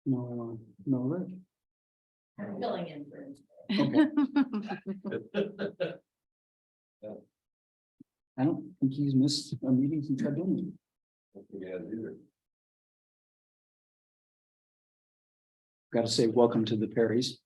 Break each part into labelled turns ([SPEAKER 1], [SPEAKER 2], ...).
[SPEAKER 1] No, no, Rick.
[SPEAKER 2] I'm filling in for him.
[SPEAKER 1] Okay. I don't think he's missed a meeting since I've been here. Got to say, welcome to the Perrys.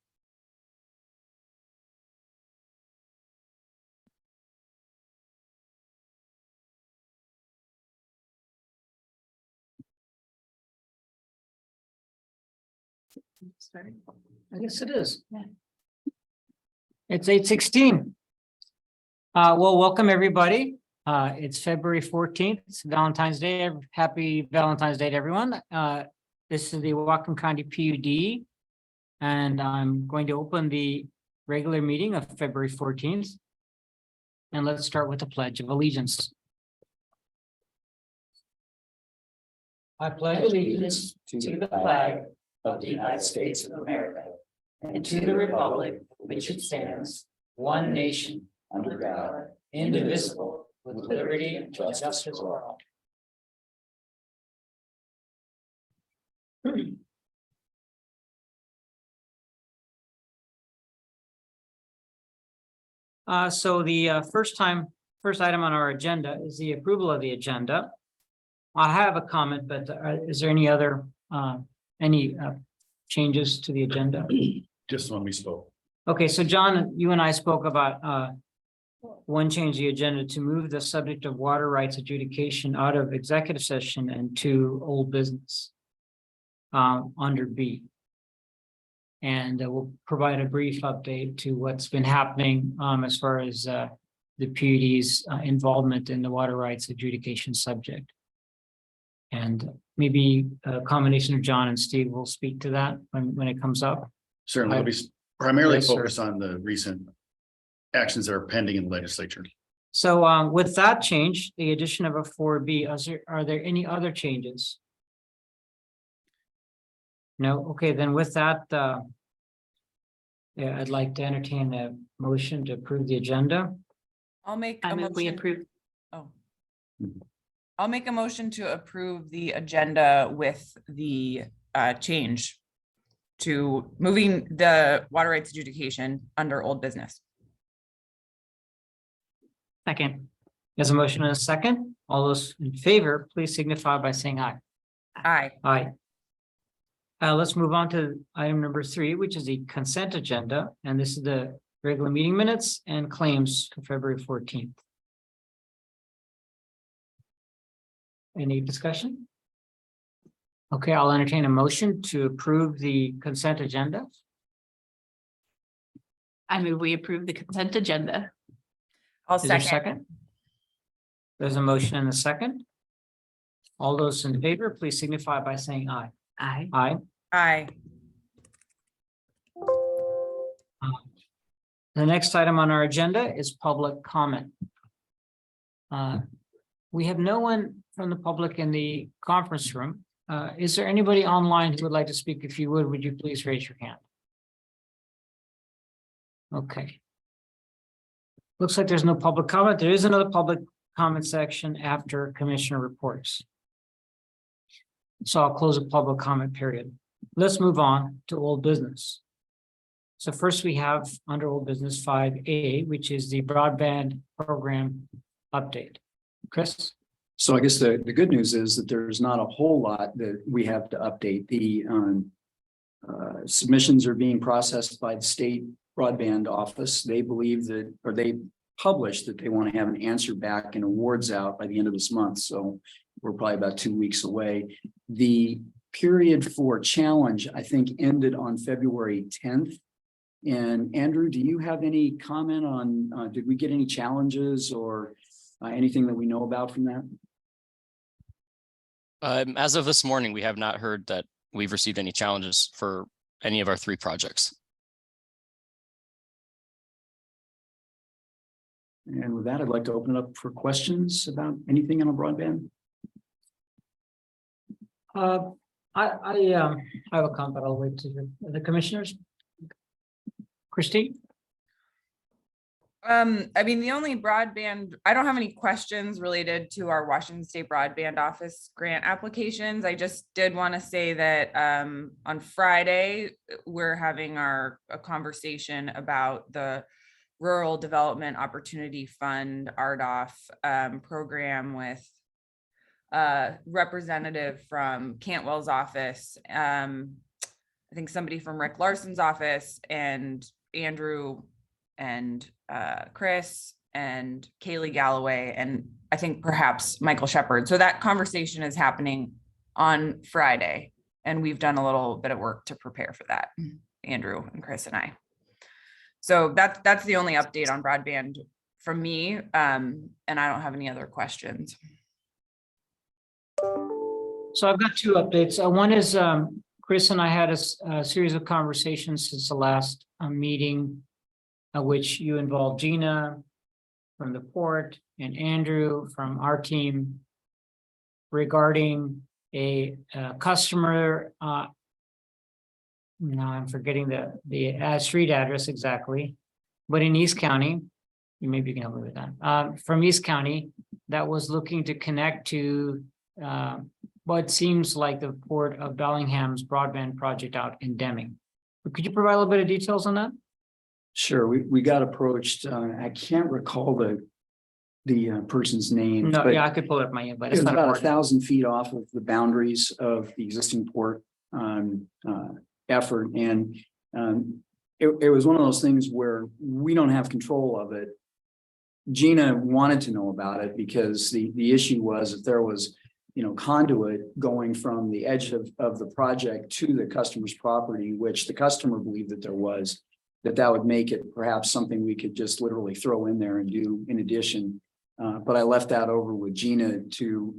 [SPEAKER 3] I guess it is. It's 8:16. Well, welcome everybody. It's February 14th. It's Valentine's Day. Happy Valentine's Day to everyone. This is the Whatcom County PUD. And I'm going to open the regular meeting of February 14th. And let's start with the Pledge of Allegiance. I pledge allegiance to the flag of the United States of America and to the republic which it stands, one nation, under God, indivisible, with liberty and justice for all. So the first item on our agenda is the approval of the agenda. I have a comment, but is there any other changes to the agenda?
[SPEAKER 4] Just when we spoke.
[SPEAKER 3] Okay, so John, you and I spoke about one change the agenda to move the subject of water rights adjudication out of executive session and to old business under B. And we'll provide a brief update to what's been happening as far as the PUD's involvement in the water rights adjudication subject. And maybe a combination of John and Steve will speak to that when it comes up.
[SPEAKER 4] Certainly, we'll be primarily
[SPEAKER 3] Yes, sir.
[SPEAKER 4] focused on the recent actions that are pending in the legislature.
[SPEAKER 3] So with that change, the addition of a 4B, are there any other changes? No, okay, then with that, yeah, I'd like to entertain a motion to approve the agenda.
[SPEAKER 5] I'll make
[SPEAKER 2] I
[SPEAKER 5] a
[SPEAKER 2] move we
[SPEAKER 5] motion.
[SPEAKER 2] approve.
[SPEAKER 5] Oh. I'll make a motion to approve the agenda with the change to moving the water rights adjudication under old business.
[SPEAKER 2] Second.
[SPEAKER 3] There's a motion and a second. All those in favor, please signify by saying aye.
[SPEAKER 5] Aye.
[SPEAKER 3] Aye. Let's move on to item number 3, which is the consent agenda, and this is the regular meeting minutes and claims for February 14th. Any discussion? Okay, I'll entertain a motion to approve the consent agenda.
[SPEAKER 2] I move we approve the consent agenda.
[SPEAKER 5] I'll
[SPEAKER 3] Is there a
[SPEAKER 5] second.
[SPEAKER 3] second? There's a motion and a second. All those in favor, please signify by saying aye.
[SPEAKER 2] Aye.
[SPEAKER 3] Aye.
[SPEAKER 5] Aye.
[SPEAKER 3] The next item on our agenda is public comment. We have no one from the public in the conference room. Is there anybody online who would like to speak? If you would you please raise your hand? Okay. Looks like there's no public comment. There is another public comment section after commissioner reports. So I'll close the public comment period. Let's move on to old business. So first we have under old business 5A, which is the broadband program update. Chris?
[SPEAKER 1] So I guess the good news is that there's not a whole lot that we have to update. The submissions are being processed by the state broadband office. They believe that, or they published that they want to have an answer back and awards out by the end of this month. So we're probably about 2 weeks away. The period for challenge, I think, ended on February 10th. And Andrew, do you have any comment on, did we get any challenges or anything that we know about from that?
[SPEAKER 6] As of this morning, we have not heard that we've received any challenges for any of our 3 projects.
[SPEAKER 1] And with that, I'd like to open it up for questions about anything on a broadband.
[SPEAKER 3] I have a comment, but I'll wait to the commissioners. Christine?
[SPEAKER 5] I mean, the only broadband, I don't have any questions related to our Washington State Broadband Office grant applications. I just did want to say that on Friday, we're having a conversation about the Rural Development Opportunity Fund, RDOF, program with representative from Cantwell's office, I think somebody from Rick Larson's office, and Andrew and Chris and Kaylee Galloway, and I think perhaps Michael Shepard. So that conversation is happening on Friday, and we've done a little bit of work to prepare for that, Andrew and Chris and I. So that's the only update on broadband from me, and I don't have any other questions.
[SPEAKER 3] So I've got two updates. One is Chris and I had a series of conversations since the last meeting, which you involved Gina from the port and Andrew from our team regarding a customer. Now I'm forgetting the street address exactly, but in East County, maybe you can help me with that. From East County, that was looking to connect to what seems like the Port of Bellingham's broadband project out in Deming. Could you provide a little bit of details on that?
[SPEAKER 1] Sure, we got approached. I can't recall the person's name.
[SPEAKER 3] No,
[SPEAKER 1] but
[SPEAKER 3] yeah, I could pull up my, but
[SPEAKER 1] it
[SPEAKER 3] it's
[SPEAKER 1] was
[SPEAKER 3] not
[SPEAKER 1] about
[SPEAKER 3] important.
[SPEAKER 1] 1,000 feet off of the boundaries of the existing port effort, and it was one of those things where we don't have control of it. Gina wanted to know about it because the issue was if there was, conduit going from the edge of the project to the customer's property, which the customer believed that there was, that would make it perhaps something we could just literally throw in there and do in addition. But I left that over with Gina to,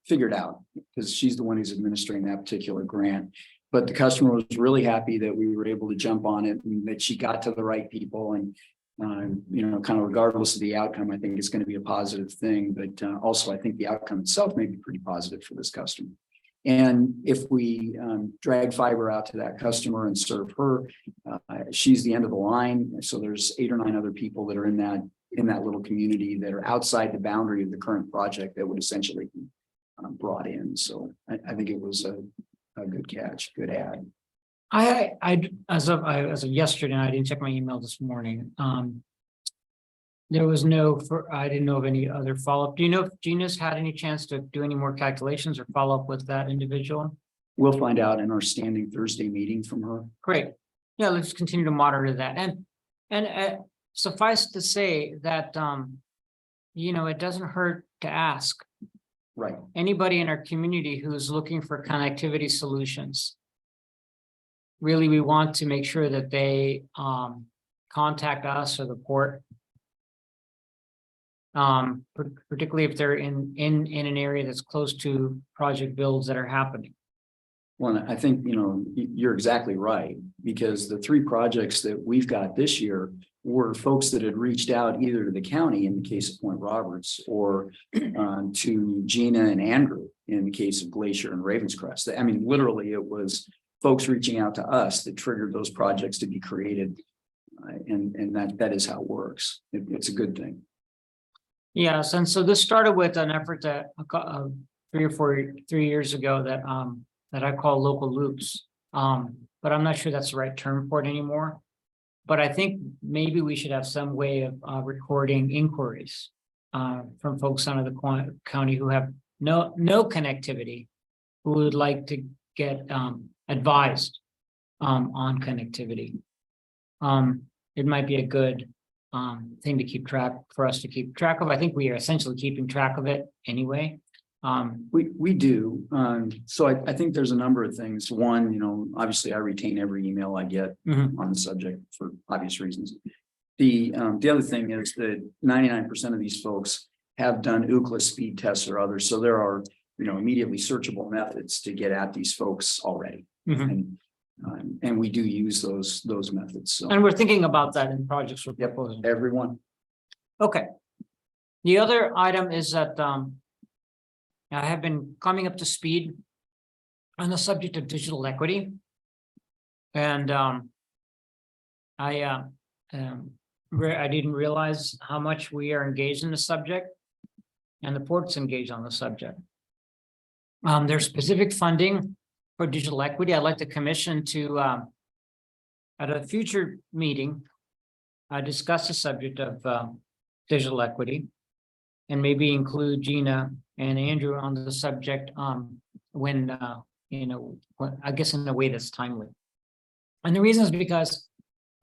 [SPEAKER 1] figure it out because she's the one who's administering that particular grant. But the customer was really happy that we were able to jump on it and that she got to the right people. And, kind of regardless of the outcome, I think it's going to be a positive thing. But also, I think the outcome itself may be pretty positive for this customer. And if we drag fiber out to that customer and serve her, she's the end of the line. So there's 8 or 9 other people that are in that little community that are outside the boundary of the current project that would essentially be brought in. So I think it was a good catch, good ad.
[SPEAKER 3] As of yesterday, I didn't check my email this morning. There was I didn't know of any other follow-up. Do you know if Gina's had any chance to do any more calculations or follow up with that individual?
[SPEAKER 1] We'll find out in our standing Thursday meeting from her.
[SPEAKER 3] Great. Yeah, let's continue to monitor that. And suffice to say that, it doesn't hurt to ask
[SPEAKER 1] Right.
[SPEAKER 3] anybody in our community who's looking for connectivity solutions. Really, we want to make sure that they contact us or the port. Particularly if they're in an area that's close to project builds that are happening.
[SPEAKER 1] Well, I think, you're exactly right, because the 3 projects that we've got this year were folks that had reached out either to the county in the case of Point Roberts or to Gina and Andrew in the case of Glacier and Ravenscrest. I mean, literally, it was folks reaching out to us that triggered those projects to be created. And that is how it works. It's a good thing.
[SPEAKER 3] Yes, and so this started with an effort that 3 years ago that I call local loops. But I'm not sure that's the right term for it anymore. But I think maybe we should have some way of recording inquiries from folks out of the county who have no connectivity, who would like to get advised on connectivity. It might be a good thing to keep track of. I think we are essentially keeping track of it anyway.
[SPEAKER 1] We do. So I think there's a number of things. One, obviously I retain every email I get on the subject for obvious reasons. The other thing is that 99% of these folks have done Ookla speed tests or others. So there are, immediately searchable methods to get at these folks already. And we do use those methods. So.
[SPEAKER 3] And we're thinking about that in projects we're proposing.
[SPEAKER 1] Everyone.
[SPEAKER 3] Okay. The other item is that I have been coming up to speed on the subject of digital equity. And I didn't realize how much we are engaged in the subject. And the port's engaged on the subject. There's specific funding for digital equity. I'd like the commission to, at a future meeting, discuss the subject of digital equity. And maybe include Gina and Andrew on the subject when, I guess in a way that's timely. And the reason is because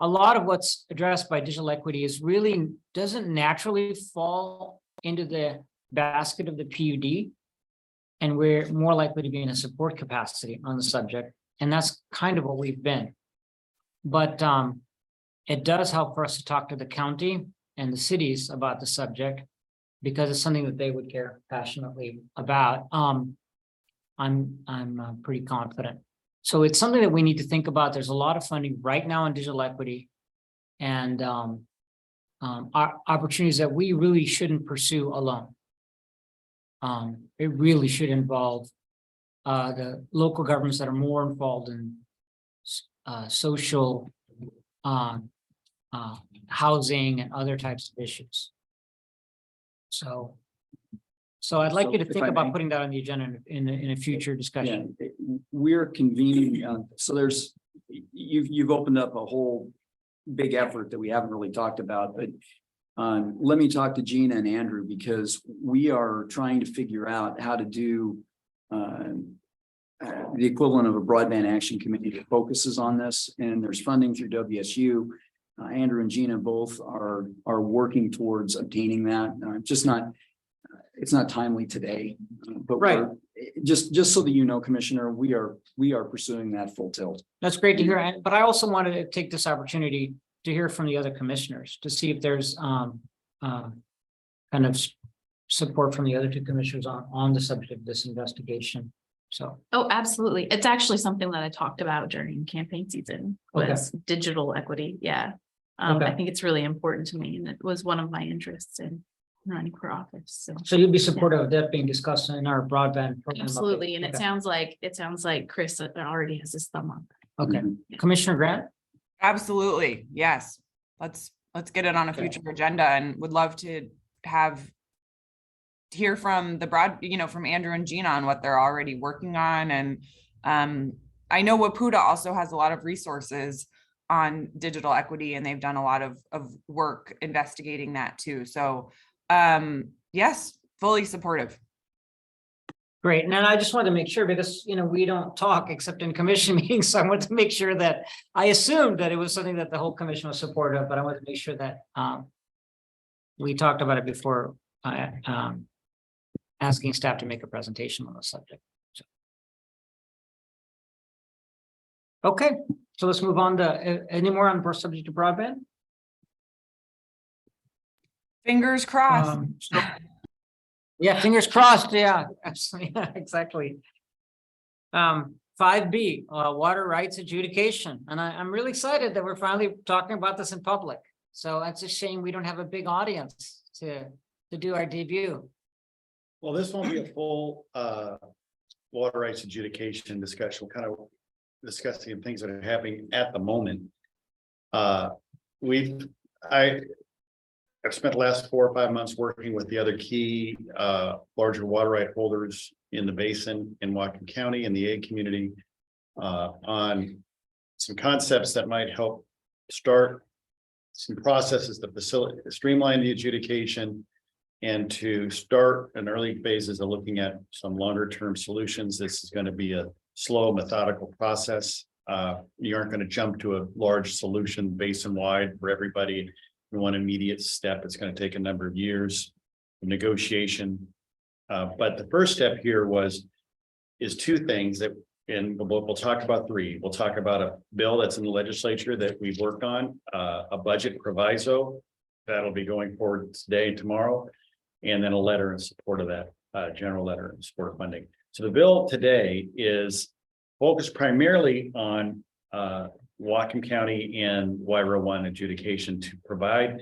[SPEAKER 3] a lot of what's addressed by digital equity is really doesn't naturally fall into the basket of the PUD. And we're more likely to be in a support capacity on the subject. And that's kind of what we've been. But it does help for us to talk to the county and the cities about the subject, because it's something that they would care passionately about. I'm pretty confident. So it's something that we need to think about. There's a lot of funding right now in digital equity, and opportunities that we really shouldn't pursue alone. It really should involve the local governments that are more involved in social housing and other types of issues. So I'd like you to
[SPEAKER 1] if
[SPEAKER 3] think
[SPEAKER 1] I
[SPEAKER 3] about
[SPEAKER 1] may-
[SPEAKER 3] putting that on the agenda in a future discussion.
[SPEAKER 1] Yeah, we're convening, so you've opened up a whole big effort that we haven't really talked about, but let me talk to Gina and Andrew, because we are trying to figure out how to do the equivalent of a broadband action committee that focuses on this, and there's funding through WSU. Andrew and Gina both are working towards obtaining that. It's not timely today, but
[SPEAKER 3] Right.
[SPEAKER 1] just so that you know, Commissioner, we are pursuing that full tilt.
[SPEAKER 3] That's great to hear, but I also wanted to take this opportunity to hear from the other commissioners to see if there's kind of support from the other two commissioners on the subject of this investigation. So,
[SPEAKER 2] Oh, absolutely. It's actually something that I talked about during campaign season was digital equity. Yeah.
[SPEAKER 3] Okay.
[SPEAKER 2] I think it's really important to me, and it was one of my interests in running for office. So
[SPEAKER 3] you'd be supportive of that being discussed in our broadband program?
[SPEAKER 2] absolutely. And
[SPEAKER 3] Okay.
[SPEAKER 2] it sounds like Chris already has his thumb on.
[SPEAKER 3] Okay,
[SPEAKER 1] Mhm.
[SPEAKER 3] Commissioner Grant?
[SPEAKER 5] Absolutely, yes. Let's get it on a
[SPEAKER 3] Okay.
[SPEAKER 5] future agenda, and would love to hear from from Andrew and Gina on what they're already working on. And I know Wapuda also has a lot of resources on digital equity, and they've done a lot of work investigating that too. So yes, fully supportive.
[SPEAKER 3] Great, and then I just wanted to make sure, because, we don't talk except in commission meetings, so I wanted to make sure that, I assumed that it was something that the whole commission was supportive of, but I wanted to make sure that we talked about it before asking staff to make a presentation on the subject. So. Okay, so let's move on to, any more on the subject of broadband?
[SPEAKER 5] Fingers crossed.
[SPEAKER 3] Yeah, fingers crossed. Yeah, absolutely. Yeah, exactly. 5B, water rights adjudication. And I'm really excited that we're finally talking about this in public. So it's a shame we don't have a big audience to do our debut.
[SPEAKER 4] Well, this won't be a full water rights adjudication discussion. We're kind of discussing things that are happening at the moment. I've spent the last 4 or 5 months working with the other key larger water right holders in the basin in Whatcom County and the ag community on some concepts that might help start some processes to streamline the adjudication, and to start in early phases of looking at some longer term solutions. This is going to be a slow, methodical process. You aren't going to jump to a large solution basin wide for everybody in one immediate step. It's going to take a number of years of negotiation. But the first step here is 2 things that, and we'll talk about 3. We'll talk about a bill that's in the legislature that we've worked on, a budget proviso that'll be going forward today and tomorrow, and then a letter in support of that, general letter in support of funding. So the bill today is focused primarily on Whatcom County and YRO 1 adjudication to provide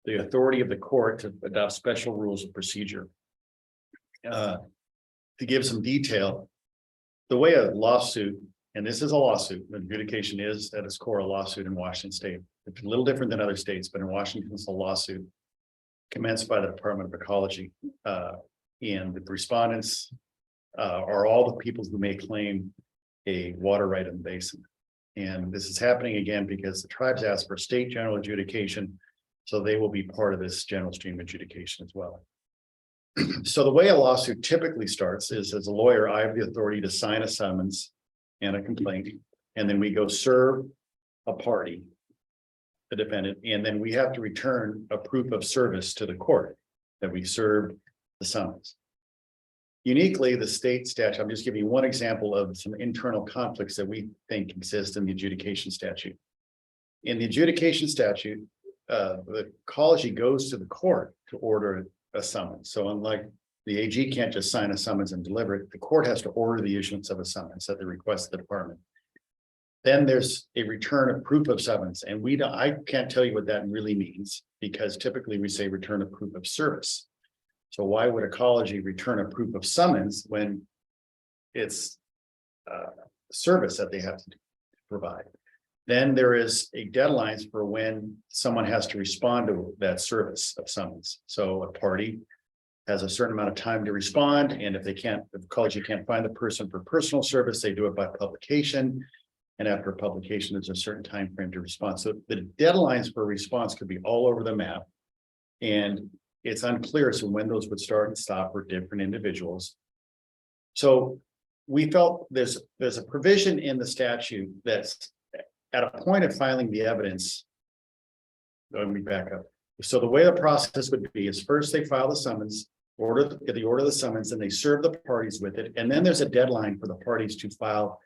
[SPEAKER 4] the authority of the court to adopt special rules of procedure. To give some detail, the way a lawsuit and this is a lawsuit, adjudication is at its core a lawsuit in Washington State. It's a little different than other states, but in Washington, it's a lawsuit commenced by the Department of Ecology. And the respondents are all the people who may claim a water right in the basin. And this is happening again because the tribes asked for state general adjudication, so they will be part of this general stream adjudication as well. So the way a lawsuit typically starts is, as a lawyer, I have the authority to sign a summons and a complaint, and then we go serve a party, the defendant, and then we have to return a proof of service to the court that we served the summons. Uniquely, the state statute, I'm just giving you one example of some internal conflicts that we think exist in the adjudication statute. In the adjudication statute, the ecology goes to the court to order a summons. So unlike the AG can't just sign a summons and deliver it, the court has to order the issuance of a summons at the request of the department. Then there's a return of proof of summons, and I can't tell you what that really means, because typically we say return of proof of service. So why would ecology return a proof of summons when it's service that they have to provide? Then there is a deadlines for when someone has to respond to that service of summons. So a party has a certain amount of time to respond, and if ecology can't find the person for personal service, they do it by publication. And after publication, there's a certain time frame to respond. So the deadlines for response could be all over the map, and it's unclear as to when those would start and stop for different individuals. So we felt there's a provision in the statute that's at a point of filing the evidence. Let me back up. So the way the process would be is first they file the summons, get the order of the summons, and they serve the parties with it. And then there's a deadline for the parties to file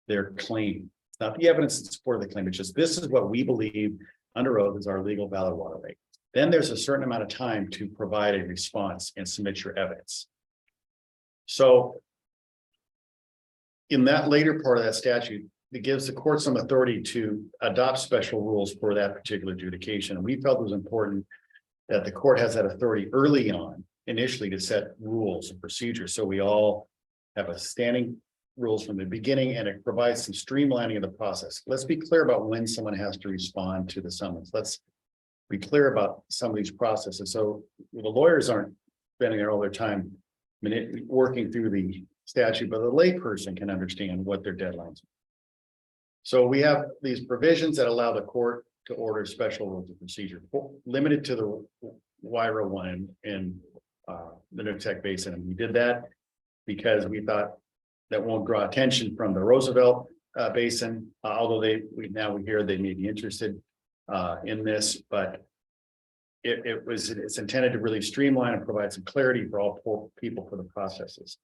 [SPEAKER 4] their claim. It's not the evidence in support of the claim. It's just, this is what we believe under oath is our legal valid water right. Then there's a certain amount of time to provide a response and submit your evidence. So in that later part of that statute, it gives the court some authority to adopt special rules for that particular adjudication. And we felt it was important that the court has that authority early on, initially, to set rules and procedures. So we all have a standing rules from the beginning, and it provides some streamlining of the process. Let's be clear about when someone has to respond to the summons. Let's be clear about some of these processes. So the lawyers aren't spending all their time working through the statute, but the layperson can understand what their deadlines are. So we have these provisions that allow the court to order special rules of procedure limited to the WIRA one in the Nooksack Basin. And we did that because we thought that won't draw attention from the Roosevelt Basin, although we hear they may be interested in this, but it's intended to really streamline and provide some clarity for all people for the processes.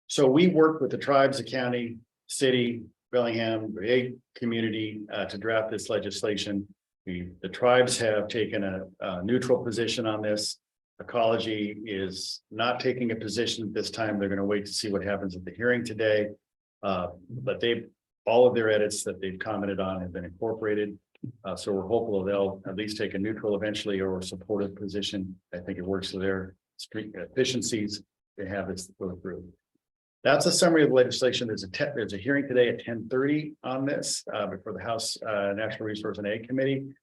[SPEAKER 4] So we worked with the tribes, the county, city, Bellingham, the community to draft this legislation. The tribes have taken a neutral position on this. Ecology is not taking a position at this time. They're going to wait to see what happens at the hearing today. But all of their edits that they've commented on have been incorporated. So we're hopeful they'll at least take a neutral eventually or a supportive position. I think it works for their efficiencies to have this go through. That's a summary of the legislation. There's a hearing today at 10:30 on this before the House National Resource and Ag Committee.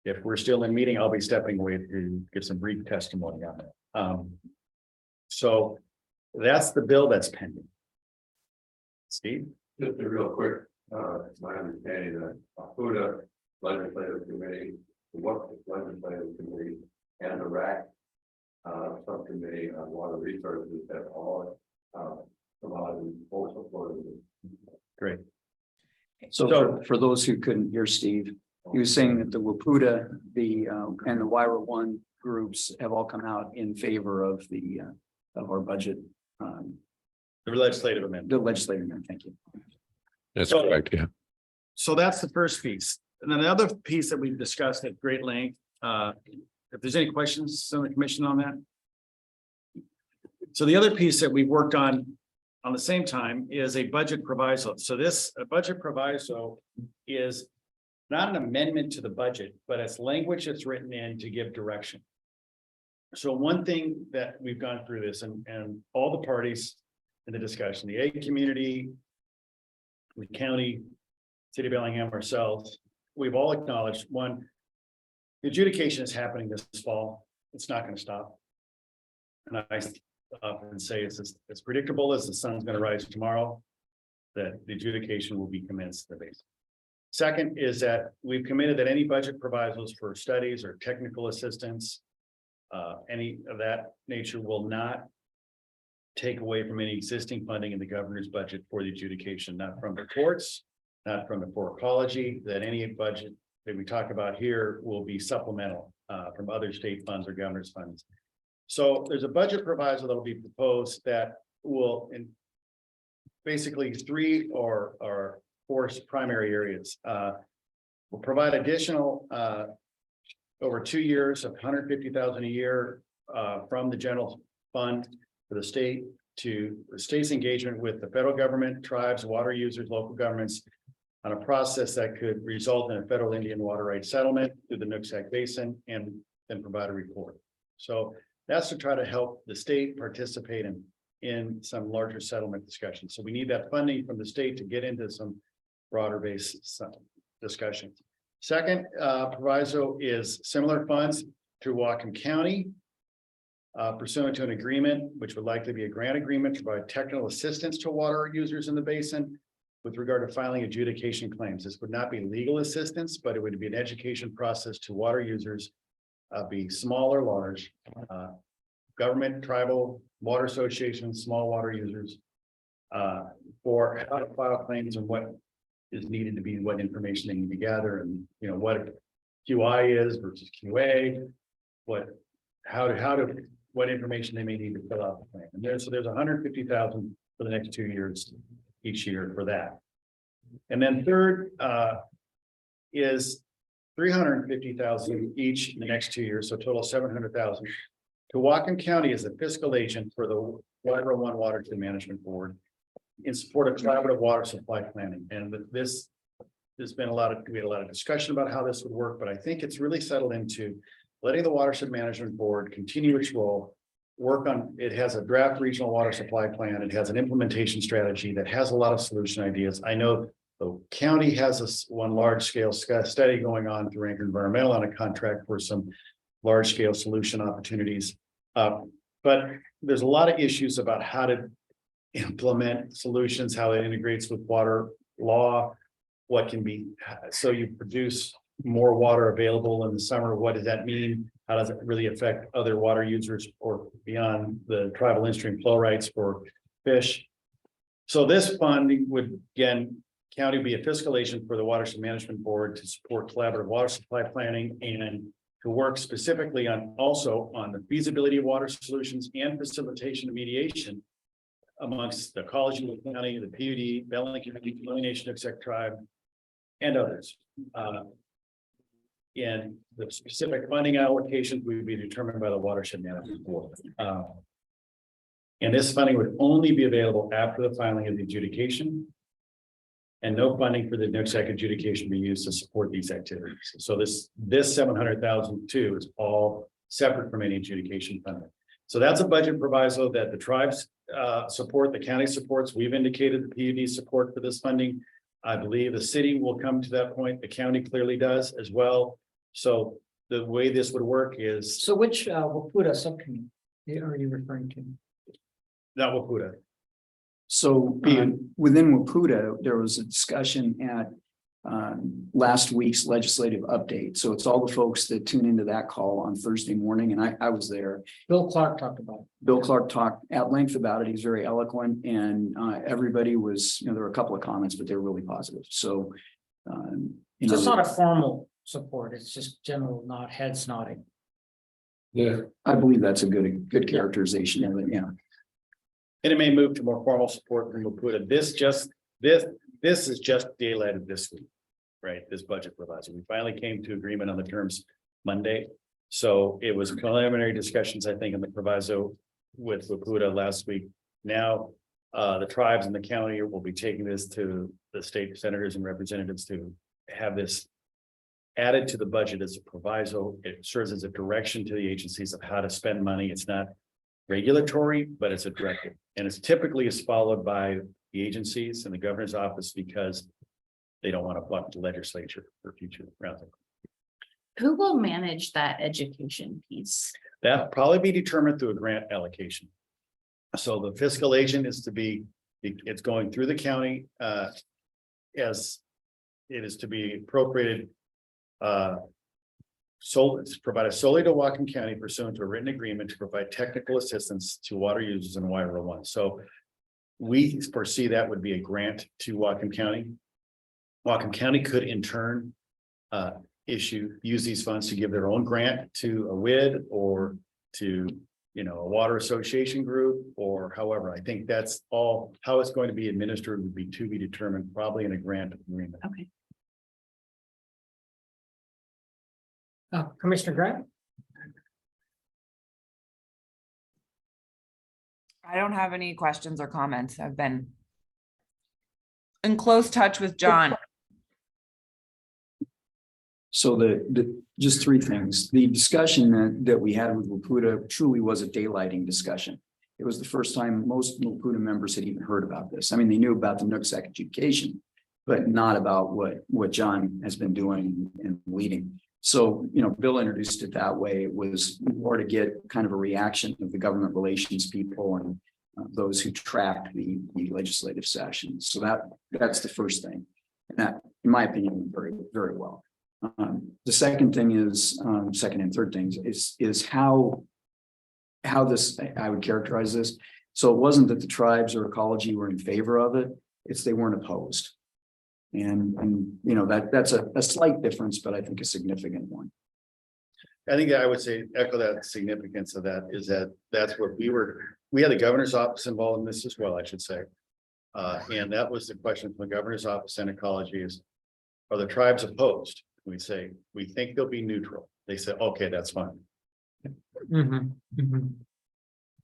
[SPEAKER 4] If we're still in meeting, I'll be stepping away to give some brief testimony on it. So that's the bill that's pending. Steve?
[SPEAKER 7] Just a real quick, it's my understanding that PUD legislative committee, the Whatcom legislative committee, and the RAC subcommittee on water resources have all provided full support.
[SPEAKER 4] Great.
[SPEAKER 1] So for those who couldn't hear Steve, he was saying that the WPUDA, and the WIRA one groups have all come out in favor of our budget.
[SPEAKER 4] The legislative amendment.
[SPEAKER 1] The legislative amendment, thank you.
[SPEAKER 8] That's
[SPEAKER 4] So-
[SPEAKER 8] correct, yeah.
[SPEAKER 4] So that's the first piece. And then the other piece that we've discussed at great length, if there's any questions on the commission on that. So the other piece that we worked on the same time is a budget proviso. So a budget proviso is not an amendment to the budget, but it's language that's written in to give direction. So one thing that we've gone through this and all the parties in the discussion, the ag community, the county, city of Bellingham, ourselves, we've all acknowledged, one, the adjudication is happening this fall. It's not going to stop. And I often say it's as predictable as the sun's going to rise tomorrow, that the adjudication will be commenced in the basin. Second is that we've committed that any budget provisos for studies or technical assistance, any of that nature will not take away from any existing funding in the governor's budget for the adjudication, not from the courts, not from the for ecology, that any budget that we talk about here will be supplemental from other state funds or governor's funds. So there's a budget proviso that will be proposed that will in basically three or four primary areas. Will provide additional over 2 years of $150,000 a year from the general fund for the state to the state's engagement with the federal government, tribes, water users, local governments on a process that could result in a federal Indian water rights settlement through the Nooksack Basin and then provide a report. So that's to try to help the state participate in some larger settlement discussions. So we need that funding from the state to get into some broader base discussions. Second, proviso is similar funds through Whatcom County pursuant to an agreement, which would likely be a grant agreement to provide technical assistance to water users in the basin with regard to filing adjudication claims. This would not be legal assistance, but it would be an education process to water users, be small or large, government, tribal, water associations, small water users, for how to file claims and what is needed to be, what information they need to gather, and what QI is versus QA, what information they may need to fill out the claim. And there's $150,000 for the next 2 years each year for that. And then third is $350,000 each in the next 2 years, so total $700,000 to Whatcom County as a fiscal agent for the Water One Water Management Board in support of collaborative water supply planning. And there's been we had a lot of discussion about how this would work, but I think it's really settled into letting the Watershed Management Board continue its role, work on, it has a draft regional water supply plan. It has an implementation strategy that has a lot of solution ideas. I know the county has one large scale study going on through Anchor Environmental on a contract for some large scale solution opportunities. But there's a lot of issues about how to implement solutions, how it integrates with water law, what can be, so you produce more water available in the summer. What does that mean? How does it really affect other water users or beyond the tribal in-stream flow rights for fish? So this funding would, again, county would be a fiscal agent for the Watershed Management Board to support collaborative water supply planning and to work specifically also on the feasibility of water solutions and facilitation of mediation amongst the ecology of the county, the PUD, Bellingham, Lummi Nation, Nooksack Tribe, and others. And the specific funding allocations would be determined by the Watershed Management Board. And this funding would only be available after the filing of the adjudication. And no funding for the Nooksack adjudication be used to support these activities. So this $700,000 too is all separate from any adjudication funding. So that's a budget proviso that the tribes support, the county supports. We've indicated the PUD support for this funding. I believe the city will come to that point. The county clearly does as well. So the way this would work is.
[SPEAKER 3] So which WPUDA subcommittee are you referring to?
[SPEAKER 4] Not WPUDA.
[SPEAKER 1] So within WPUDA, there was a discussion at last week's legislative update. So it's all the folks that tune into that call on Thursday morning, and I was there.
[SPEAKER 3] Bill Clark talked about it.
[SPEAKER 1] Bill Clark talked at length about it. He's very eloquent, and everybody was, there were a couple of comments, but they were really positive. So,
[SPEAKER 3] It's not a formal support. It's just general heads nodding.
[SPEAKER 7] Yeah.
[SPEAKER 1] I believe that's a good characterization of it. Yeah.
[SPEAKER 4] And it may move to more formal support from WPUDA. This is just daylighted this week, right? This budget proviso. We finally came to agreement on the terms Monday. So it was preliminary discussions, I think, in the proviso with WPUDA last week. Now, the tribes and the county will be taking this to the state senators and representatives to have this added to the budget as a proviso. It serves as a direction to the agencies of how to spend money. It's not regulatory, but it's a directive. And it's typically is followed by the agencies and the governor's office because they don't want to block the legislature for future rounds.
[SPEAKER 2] Who will manage that education piece?
[SPEAKER 4] That'll probably be determined through a grant allocation. So the fiscal agent is to be, it's going through the county as it is to be appropriated it's provided solely to Whatcom County pursuant to a written agreement to provide technical assistance to water users in YRO 1. So we foresee that would be a grant to Whatcom County. Whatcom County could in turn use these funds to give their own grant to a WID or to, you know, a water association group or however. I think that's all how it's going to be administered would be to be determined, probably in a grant agreement.
[SPEAKER 2] Okay.
[SPEAKER 3] Commissioner Grant?
[SPEAKER 5] I don't have any questions or comments. I've been in close touch with John.
[SPEAKER 1] So just three things. The discussion that we had with Laputa truly was a daylighting discussion. It was the first time most Laputa members had even heard about this. I mean, they knew about the NUCSAC education, but not about what John has been doing and leading. So, you know, Bill introduced it that way. It was more to get kind of a reaction of the government relations people and those who track the legislative sessions. So that's the first thing. And that, in my opinion, went very, very well. The second thing is, second and third things is how this, I would characterize this. So it wasn't that the tribes or ecology were in favor of it. It's they weren't opposed. And you know, that's a slight difference, but I think a significant one.
[SPEAKER 4] I think I would say echo that significance of that is that's what we had the governor's office involved in this as well, I should say. And that was the question from the governor's office and ecology is, are the tribes opposed? We say, we think they'll be neutral. They said, okay, that's fine.
[SPEAKER 1] And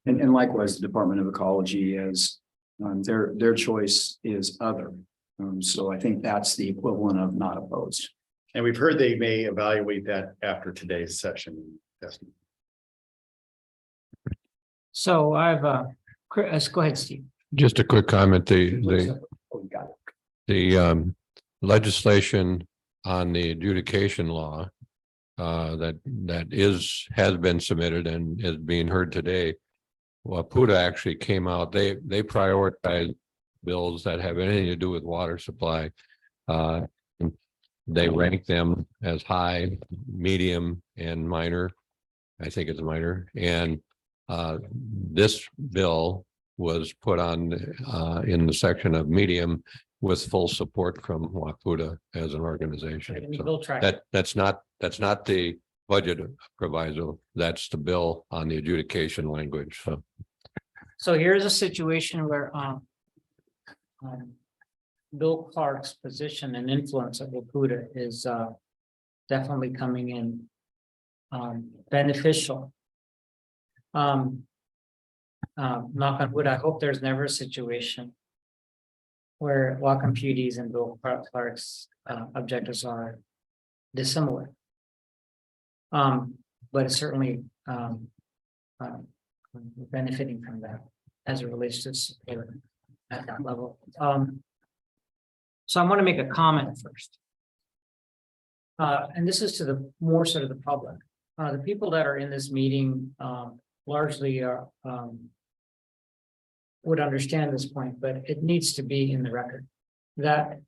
[SPEAKER 1] likewise, the Department of Ecology is their choice is other. So I think that's the equivalent of not opposed.
[SPEAKER 4] And we've heard they may evaluate that after today's session.
[SPEAKER 3] So I've Chris, go ahead, Steve.
[SPEAKER 8] Just a quick comment,
[SPEAKER 1] Oh, we got it.
[SPEAKER 8] the legislation on the adjudication law that has been submitted and is being heard today. Well, PUDA actually came out, they prioritize bills that have anything to do with water supply. They rank them as high, medium, and minor. I think it's minor. And this bill was put on in the section of medium with full support from WAPUDA as an organization. So that's not the budget proviso. That's the bill on the adjudication language.
[SPEAKER 3] So here's a situation where Bill Clark's position and influence at WAPUDA is definitely coming in beneficial. Knock on wood, I hope there's never a situation where Whatcom PUD's and Bill Clark's objectives are dissimilar. But it's certainly benefiting from that as it relates to support at that level. So I want to make a comment first. And this is to the more sort of the public. The people that are in this meeting largely are would understand this point, but it needs to be in the record that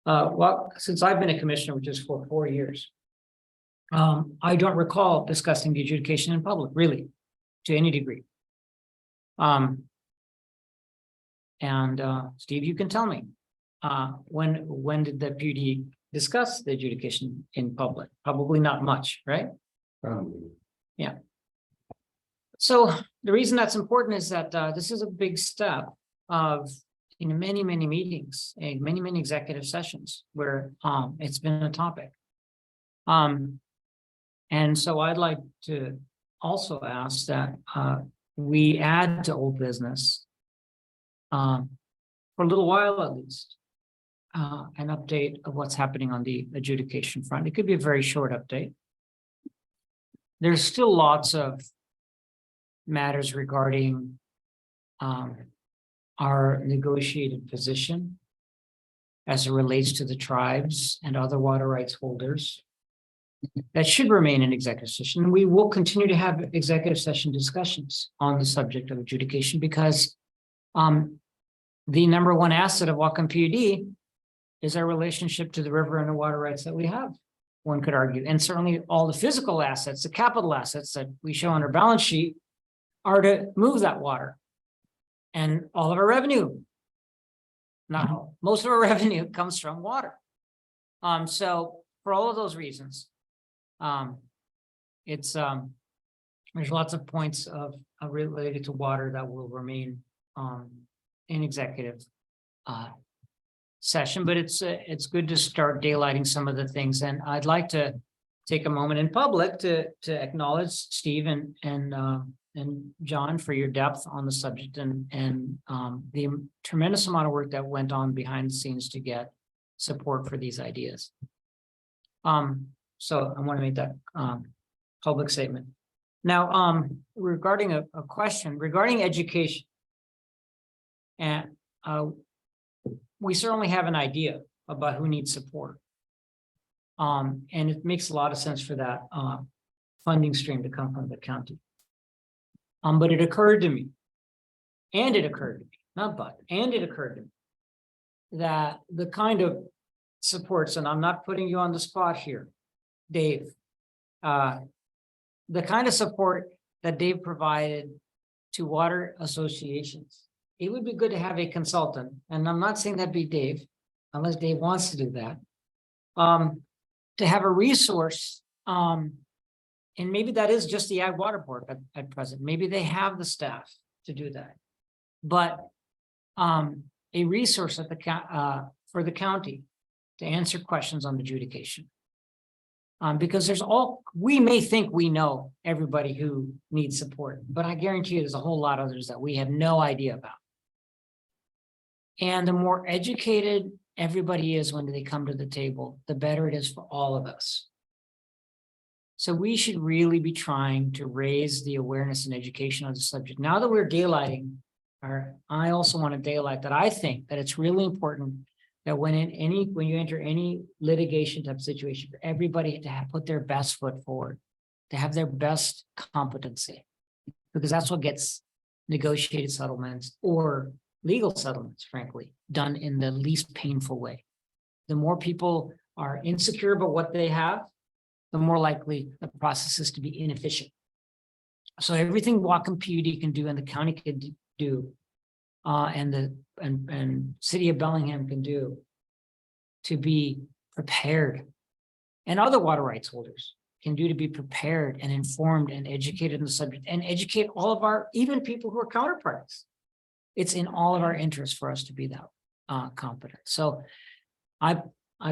[SPEAKER 3] well, since I've been a commissioner, which is for 4 years, I don't recall discussing the adjudication in public, really, to any degree. Steve, you can tell me when did the PUD discuss the adjudication in public? Probably not much, right? Yeah. So the reason that's important is that this is a big step of many meetings and many executive sessions where it's been a topic. And so I'd like to also ask that we add to old business for a little while at least an update of what's happening on the adjudication front. It could be a very short update. There's still lots of matters regarding our negotiated position as it relates to the tribes and other water rights holders that should remain in executive session. We will continue to have executive session discussions on the subject of adjudication because the number one asset of Whatcom PUD is our relationship to the river and the water rights that we have, one could argue. And certainly all the physical assets, the capital assets that we show on our balance sheet are to move that water. And all of our revenue, not all, most of our revenue comes from water. So for all of those reasons, there's lots of points of related to water that will remain in executive session, but it's good to start daylighting some of the things. And I'd like to take a moment in public to acknowledge Steve and John for your depth on the subject and the tremendous amount of work that went on behind the scenes to get support for these ideas. So I want to make that public statement. Now, regarding a question regarding education, and we certainly have an idea about who needs support. And it makes a lot of sense for that funding stream to come from the county. But it occurred to me, and it occurred to me, that the kind of supports, and I'm not putting you on the spot here, Dave, the kind of support that Dave provided to water associations, it would be good to have a consultant, and I'm not saying that'd be Dave, unless Dave wants to do that, to have a resource, and maybe that is just the Ag Water Board at present. Maybe they have the staff to do that, but a resource at for the county to answer questions on adjudication. Because we may think we know everybody who needs support, but I guarantee you there's a whole lot of others that we have no idea about. And the more educated everybody is when they come to the table, the better it is for all of us. So we should really be trying to raise the awareness and education of the subject. Now that we're daylighting, I also want to daylight that I think that it's really important that when you enter any litigation type situation, for everybody to put their best foot forward, to have their best competency, because that's what gets negotiated settlements or legal settlements, frankly, done in the least painful way. The more people are insecure about what they have, the more likely the process is to be inefficient. So everything Whatcom PUD can do and the county can do, and city of Bellingham can do to be prepared, and other water rights holders can do to be prepared and informed and educated in the subject, and educate all of our, even people who are counterparts. It's in all of our interests for us to be that competent. So I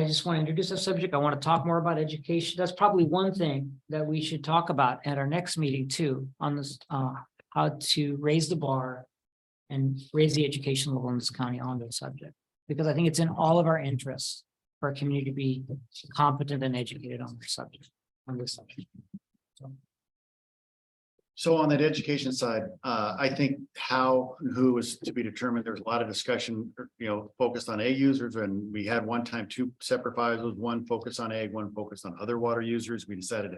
[SPEAKER 3] just want to introduce the subject. I want to talk more about education. That's probably one thing that we should talk about at our next meeting too, on this, how to raise the bar and raise the education level in this county on the subject. Because I think it's in all of our interests for our community to be competent and educated on this subject.
[SPEAKER 4] So on that education side, I think how and who is to be determined. There's a lot of discussion, focused on ag users, and we had one time two separate files, one focused on ag, one focused on other water users. We decided to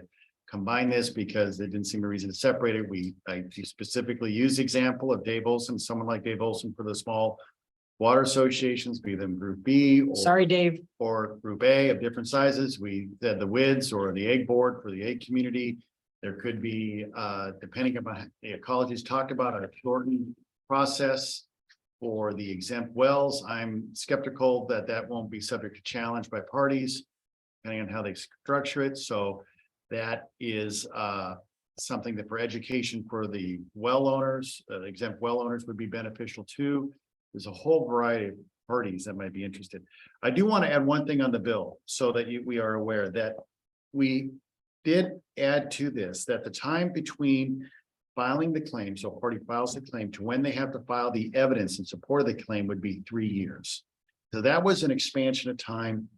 [SPEAKER 4] combine this because there didn't seem a reason to separate it. I specifically used the example of Dave Olson, someone like Dave Olson for the small water associations, be them Group B.
[SPEAKER 3] Sorry, Dave.
[SPEAKER 4] Or Group A of different sizes. We said the WIDS or the ag board for the ag community. There could be, depending upon the ecologists talked about, a shortened process for the exempt wells. I'm skeptical that won't be subject to challenge by parties, depending on how they structure it. So that is something that for education for the well owners, exempt well owners would be beneficial too. There's a whole variety of parties that might be interested. I do want to add one thing on the bill so that we are aware that we did add to this that the time between filing the claim, so a party files the claim, to when they have to file the evidence in support of the claim would be 3 years. So that was an expansion of time.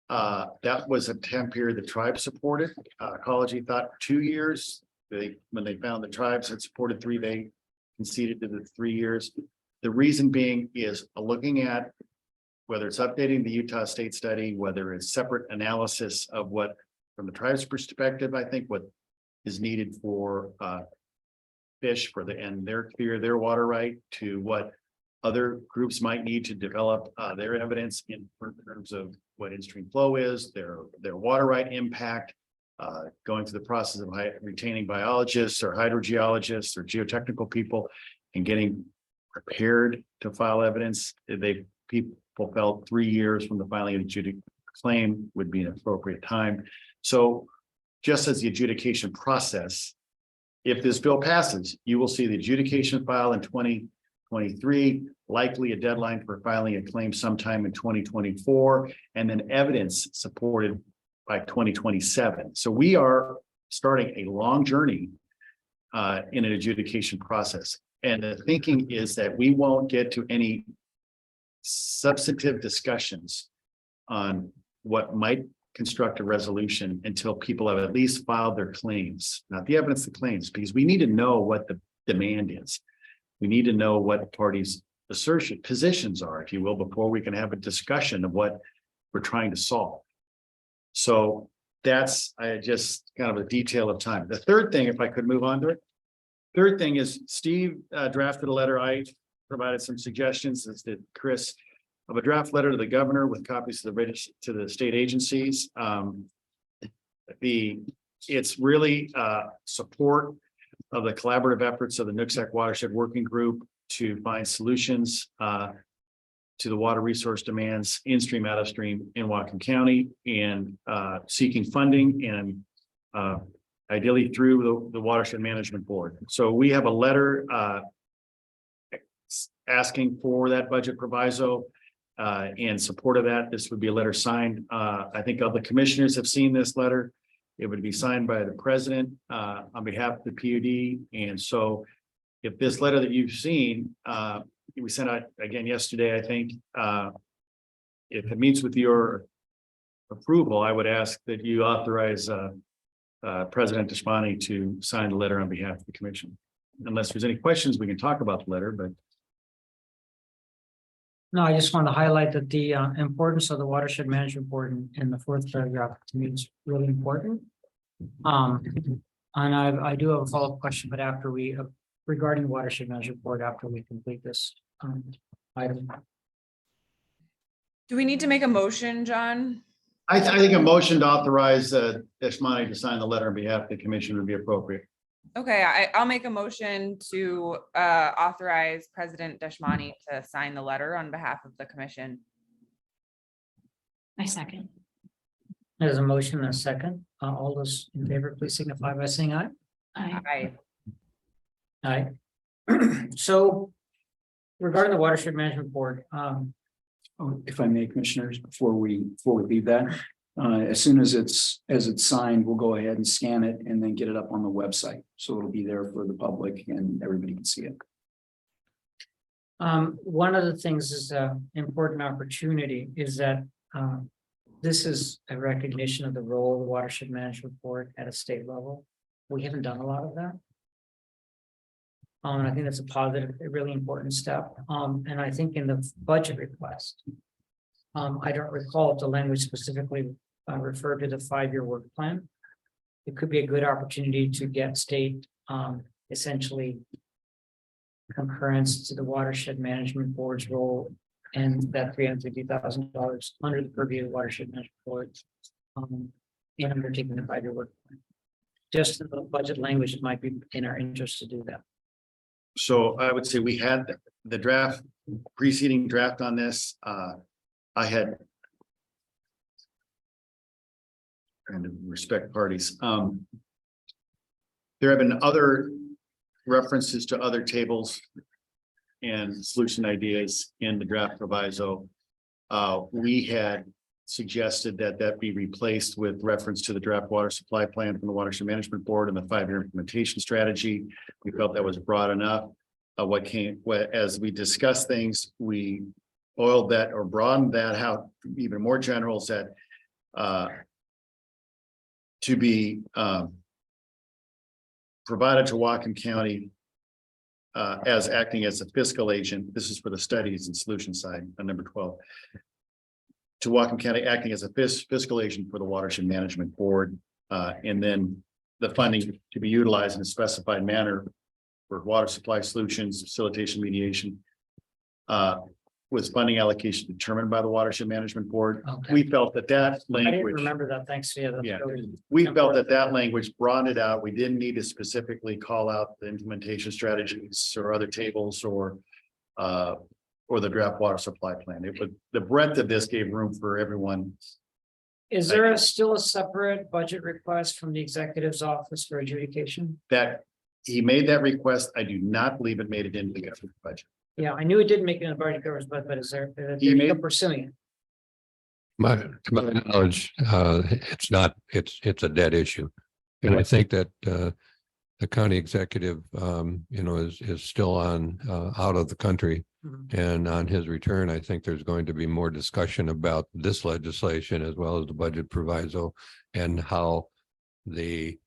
[SPEAKER 4] That was a time period the tribe supported. Ecology thought 2 years. when they found the tribes had supported 3, they conceded to the 3 years. The reason being is looking at whether it's updating the Utah State study, whether it's separate analysis of what, from the tribe's perspective, I think what is needed for fish for and their water right, to what other groups might need to develop their evidence in terms of what in-stream flow is, their water right impact, going through the process of retaining biologists or hydrogeologists or geotechnical people and getting prepared to file evidence. People felt 3 years from the filing of the adjudication claim would be an appropriate time. So just as the adjudication process, if this bill passes, you will see the adjudication file in 2023, likely a deadline for filing a claim sometime in 2024, and then evidence supported by 2027. So we are starting a long journey in an adjudication process. And the thinking is that we won't get to any substantive discussions on what might construct a resolution until people have at least filed their claims, not the evidence, the claims, because we need to know what the demand is. We need to know what the parties' positions are, if you will, before we can have a discussion of what we're trying to solve. So that's just kind of a detail of time. The third thing, if I could move on to it. Third thing is Steve drafted a letter. I provided some suggestions, as did Chris, of a draft letter to the governor with copies to the state agencies. It's really support of the collaborative efforts of the Nooksack Watershed Working Group to find solutions to the water resource demands in-stream, out-of-stream in Whatcom County, and seeking funding and ideally through the Watershed Management Board. So we have a letter asking for that budget proviso in support of that. This would be a letter signed. I think all the commissioners have seen this letter. It would be signed by the president on behalf of the PUD. And so if this letter that you've seen, we sent out again yesterday, I think, if it meets with your approval, I would ask that you authorize President Deshmani to sign the letter on behalf of the commission. Unless there's any questions, we can talk about the letter, but.
[SPEAKER 3] No, I just want to highlight that the importance of the Watershed Management Board in the fourth paragraph to me is really important. And I do have a follow-up question, but after we, regarding the Watershed Management Board, after we complete this item.
[SPEAKER 5] Do we need to make a motion, John?
[SPEAKER 4] I think a motion to authorize Deshmani to sign the letter on behalf of the commission would be appropriate.
[SPEAKER 5] Okay, I'll make a motion to authorize President Deshmani to sign the letter on behalf of the commission.
[SPEAKER 2] I second.
[SPEAKER 3] There's a motion and a second. All those in favor, please signify by saying aye.
[SPEAKER 2] I
[SPEAKER 5] Aye.
[SPEAKER 3] Aye. So regarding the Watershed Management Board,
[SPEAKER 1] If I may, commissioners, before we leave that, as soon as it's signed, we'll go ahead and scan it and then get it up on the website. So it'll be there for the public and everybody can see it.
[SPEAKER 3] one of the things is important opportunity is that this is a recognition of the role of the Watershed Management Board at a state level. We haven't done a lot of that. And I think that's a positive, a really important step. And I think in the budget request, I don't recall if the language specifically referred to the 5-year work plan. It could be a good opportunity to get state essentially concurrence to the Watershed Management Board's role and that $350,000 under the purview of the Watershed Management Board in undertaking the 5-year work plan. Just in the budget language, it might be in our interest to do that.
[SPEAKER 4] So I would say we had the draft, preceding draft on this. I had trying to respect parties. There have been other references to other tables and solution ideas in the draft proviso. We had suggested that that be replaced with reference to the draft water supply plan from the Watershed Management Board and the 5-year implementation strategy. We felt that was broad enough. As we discussed things, we oiled that or broadened that out even more general, that to be provided to Whatcom County as acting as a fiscal agent. This is for the studies and solution side on number 12. To Whatcom County acting as a fiscal agent for the Watershed Management Board. And then the funding to be utilized in a specified manner for water supply solutions, facilitation, mediation. Was funding allocation determined by the Watershed Management Board.
[SPEAKER 3] Okay.
[SPEAKER 4] We felt that
[SPEAKER 3] I didn't
[SPEAKER 4] language.
[SPEAKER 3] remember that. Thanks. Yeah. That's
[SPEAKER 4] Yeah.
[SPEAKER 3] really-
[SPEAKER 4] We felt that language broadened it out. We didn't need to specifically call out the implementation strategies or other tables or the draft water supply plan. It would, the breadth of this gave room for everyone.
[SPEAKER 3] Is there still a separate budget request from the executive's office for adjudication?
[SPEAKER 4] That he made that request. I do not believe it made it into the government budget.
[SPEAKER 3] Yeah, I knew it didn't make it in the budget covers, but is there,
[SPEAKER 4] He
[SPEAKER 3] they're
[SPEAKER 4] made-
[SPEAKER 3] still pursuing it?
[SPEAKER 8] To my knowledge, it's not, it's a dead issue. And I think that the county executive, is still out of the country.
[SPEAKER 3] Mhm.
[SPEAKER 8] And on his return, I think there's going to be more discussion about this legislation as well as the budget proviso and how the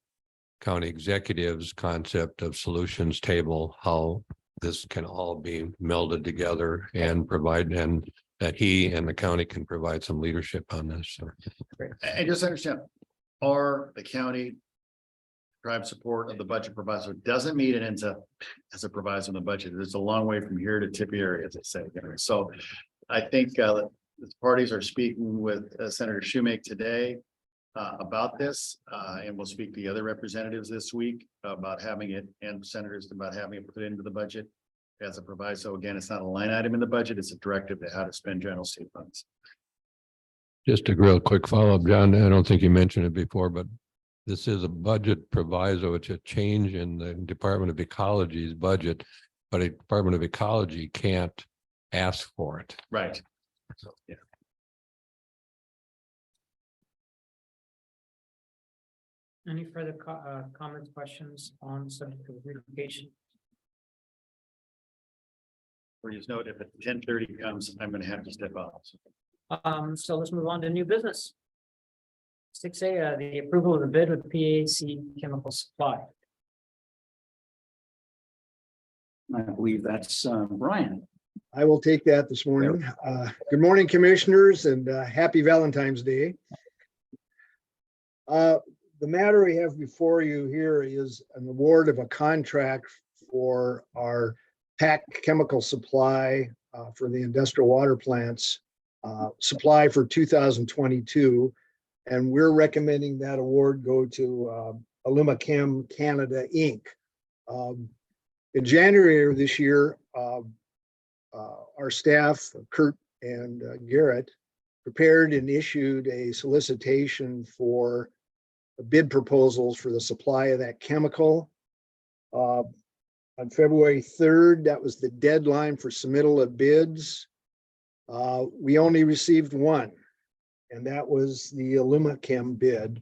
[SPEAKER 8] county executive's concept of solutions table, how this can all be melded together and provide, and that he and the county can provide some leadership on this. So
[SPEAKER 4] I just understand, the county tribe support of the budget proviso doesn't mean it ends up as a proviso in the budget. It's a long way from here to Tippy, as they say. So I think the parties are speaking with Senator Shoemake today about this, and we'll speak to the other representatives this week about having it, and senators about having it put into the budget as a proviso. Again, it's not a line item in the budget, it's a directive to how to spend general state funds.
[SPEAKER 8] just a real quick follow-up, John, I don't think you mentioned it before, but this is a budget proviso. It's a change in the Department of Ecology's budget, but a Department of Ecology can't ask for it.
[SPEAKER 4] Right. So, yeah.
[SPEAKER 3] Any further comments, questions on subject of beautification?
[SPEAKER 4] Or just note if at 10:30 comes, I'm gonna have to step out.
[SPEAKER 3] So let's move on to new business. 6A, the approval of the bid with PAC Chemical Supply.
[SPEAKER 1] I believe that's Brian.
[SPEAKER 9] I will take that this morning. Good morning, commissioners, and happy Valentine's Day. The matter we have before you here is an award of a contract for our PAC chemical supply for the industrial water plants supply for 2022. And we're recommending that award go to Whatcom Canada, Inc. In January of this year, our staff, Kurt and Garrett, prepared and issued a solicitation for bid proposals for the supply of that chemical. On February 3rd, that was the deadline for submittal of bids. We only received one, and that was the Whatcom bid.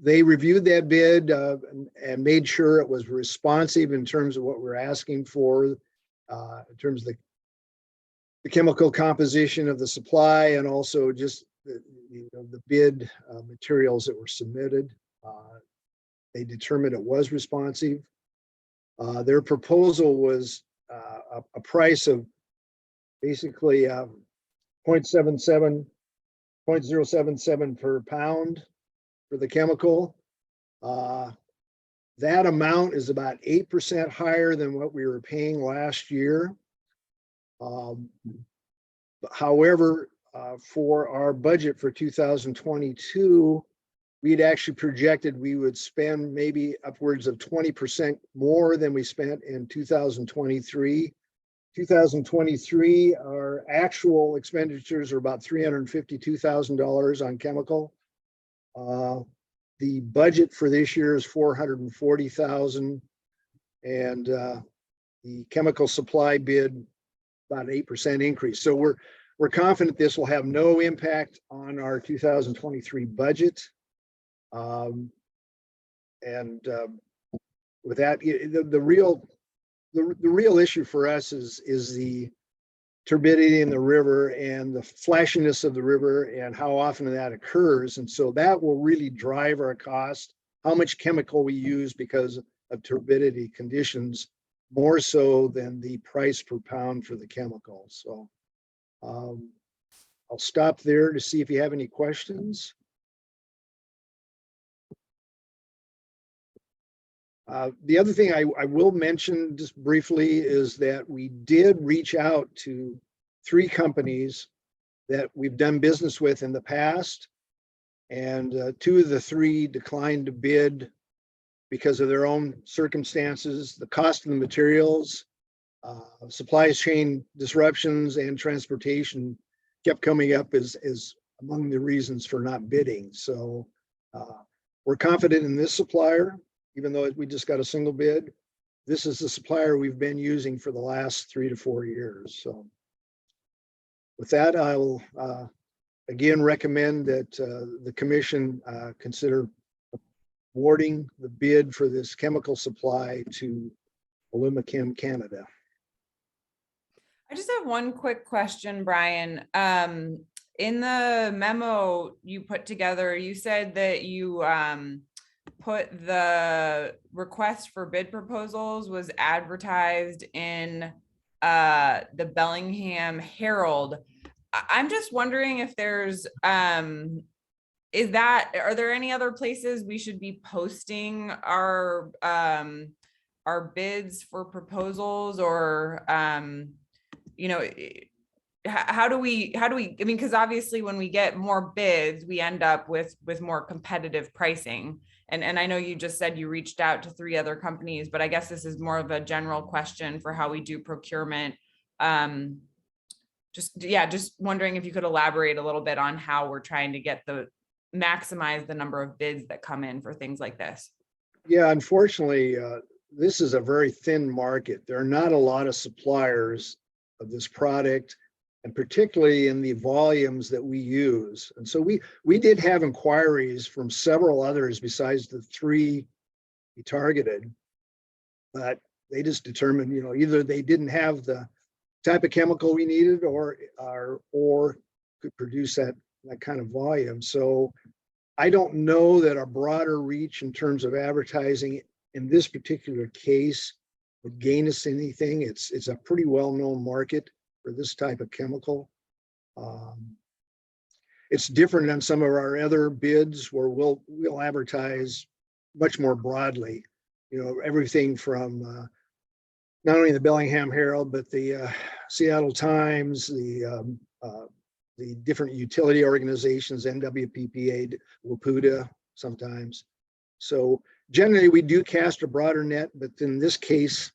[SPEAKER 9] They reviewed that bid and made sure it was responsive in terms of what we're asking for, in terms of the chemical composition of the supply, and also just the bid materials that were submitted. They determined it was responsive. Their proposal was a price of basically 0.77 per pound for the chemical. That amount is about 8% higher than what we were paying last year. However, for our budget for 2022, we'd actually projected we would spend maybe upwards of 20% more than we spent in 2023. 2023, our actual expenditures are about $352,000 on chemical. The budget for this year is $440,000, and the chemical supply bid about 8% increase. So we're confident this will have no impact on our 2023 budget. With that, the real issue for us is the turbidity in the river and the flashiness of the river and how often that occurs. And so that will really drive our cost how much chemical we use because of turbidity conditions, more so than the price per pound for the chemical. So I'll stop there to see if you have any questions. The other thing I will mention just briefly is that we did reach out to 3 companies that we've done business with in the past. And 2 of the 3 declined to bid because of their own circumstances, the cost of the materials, supply chain disruptions, and transportation kept coming up as among the reasons for not bidding. So we're confident in this supplier, even though we just got a single bid. This is the supplier we've been using for the last 3 to 4 years. So with that, I will again recommend that the commission consider awarding the bid for this chemical supply to Whatcom Canada.
[SPEAKER 5] I just have one quick question, Brian. In the memo you put together, you said that you put the request for bid proposals was advertised in the Bellingham Herald. I'm just wondering if there's are there any other places we should be posting our bids for proposals, or you know, how do we, I mean, because obviously when we get more bids, we end up with more competitive pricing. And I know you just said you reached out to 3 other companies, but I guess this is more of a general question for how we do procurement. Just wondering if you could elaborate a little bit on how we're trying to maximize the number of bids that come in for things like this.
[SPEAKER 9] Yeah, unfortunately, this is a very thin market. There are not a lot of suppliers of this product, and particularly in the volumes that we use. And so we did have inquiries from several others besides the 3 we targeted, but they just determined, either they didn't have the type of chemical we needed or could produce that kind of volume. So I don't know that a broader reach in terms of advertising in this particular case would gain us anything. It's a pretty well-known market for this type of chemical. It's different than some of our other bids where we'll advertise much more broadly. Everything from not only the Bellingham Herald, but the Seattle Times, the different utility organizations, NWPPA, WPUDA sometimes. So generally we do cast a broader net, but in this case,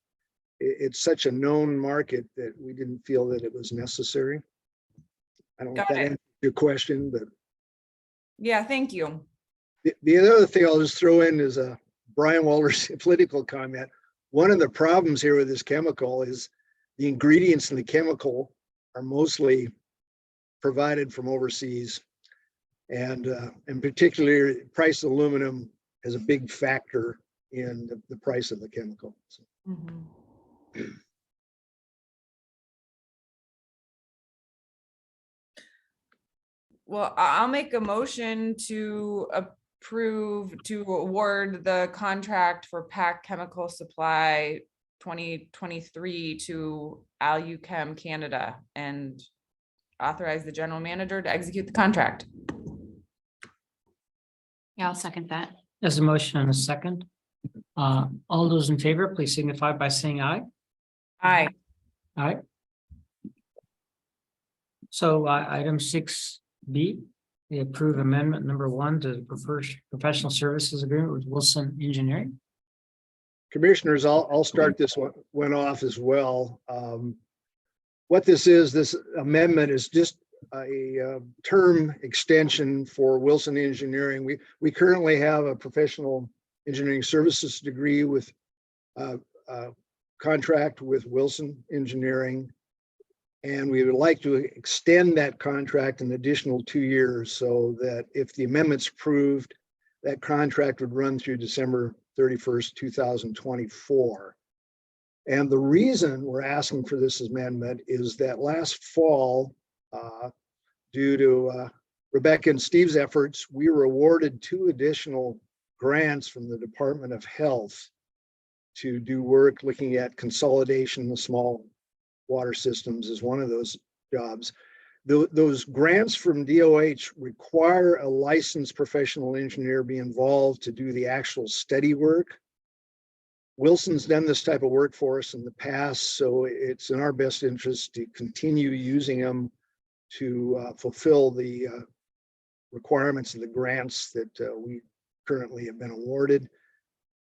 [SPEAKER 9] it's such a known market that we didn't feel that it was necessary. I don't know if that answers your question, but.
[SPEAKER 5] Yeah, thank you.
[SPEAKER 9] The other thing I'll just throw in is a Brian Walter's political comment. One of the problems here with this chemical is the ingredients in the chemical are mostly provided from overseas, and in particular, price of aluminum is a big factor in the price of the chemical. So.
[SPEAKER 5] Mm-hmm. Well, I'll make a motion to award the contract for PAC Chemical Supply 2023 to Whatcom Canada and authorize the general manager to execute the contract.
[SPEAKER 2] Yeah, I'll second that.
[SPEAKER 3] There's a motion and a second. All those in favor, please signify by saying aye.
[SPEAKER 5] Aye.
[SPEAKER 3] Aye. So item 6B, we approve amendment number 1 to the professional services agreement with Wilson Engineering.
[SPEAKER 9] Commissioners, I'll start this one off as well. What this amendment is just a term extension for Wilson Engineering. We currently have a professional engineering services degree with contract with Wilson Engineering, and we would like to extend that contract an additional 2 years, so that if the amendment's approved, that contract would run through December 31st, 2024. And the reason we're asking for this amendment is that last fall, due to Rebecca and Steve's efforts, we were awarded 2 additional grants from the Department of Health to do work looking at consolidation of small water systems is one of those jobs. Those grants from DOH require a licensed professional engineer be involved to do the actual study work. Wilson's done this type of work for us in the past, so it's in our best interest to continue using them to fulfill the requirements of the grants that we currently have been awarded.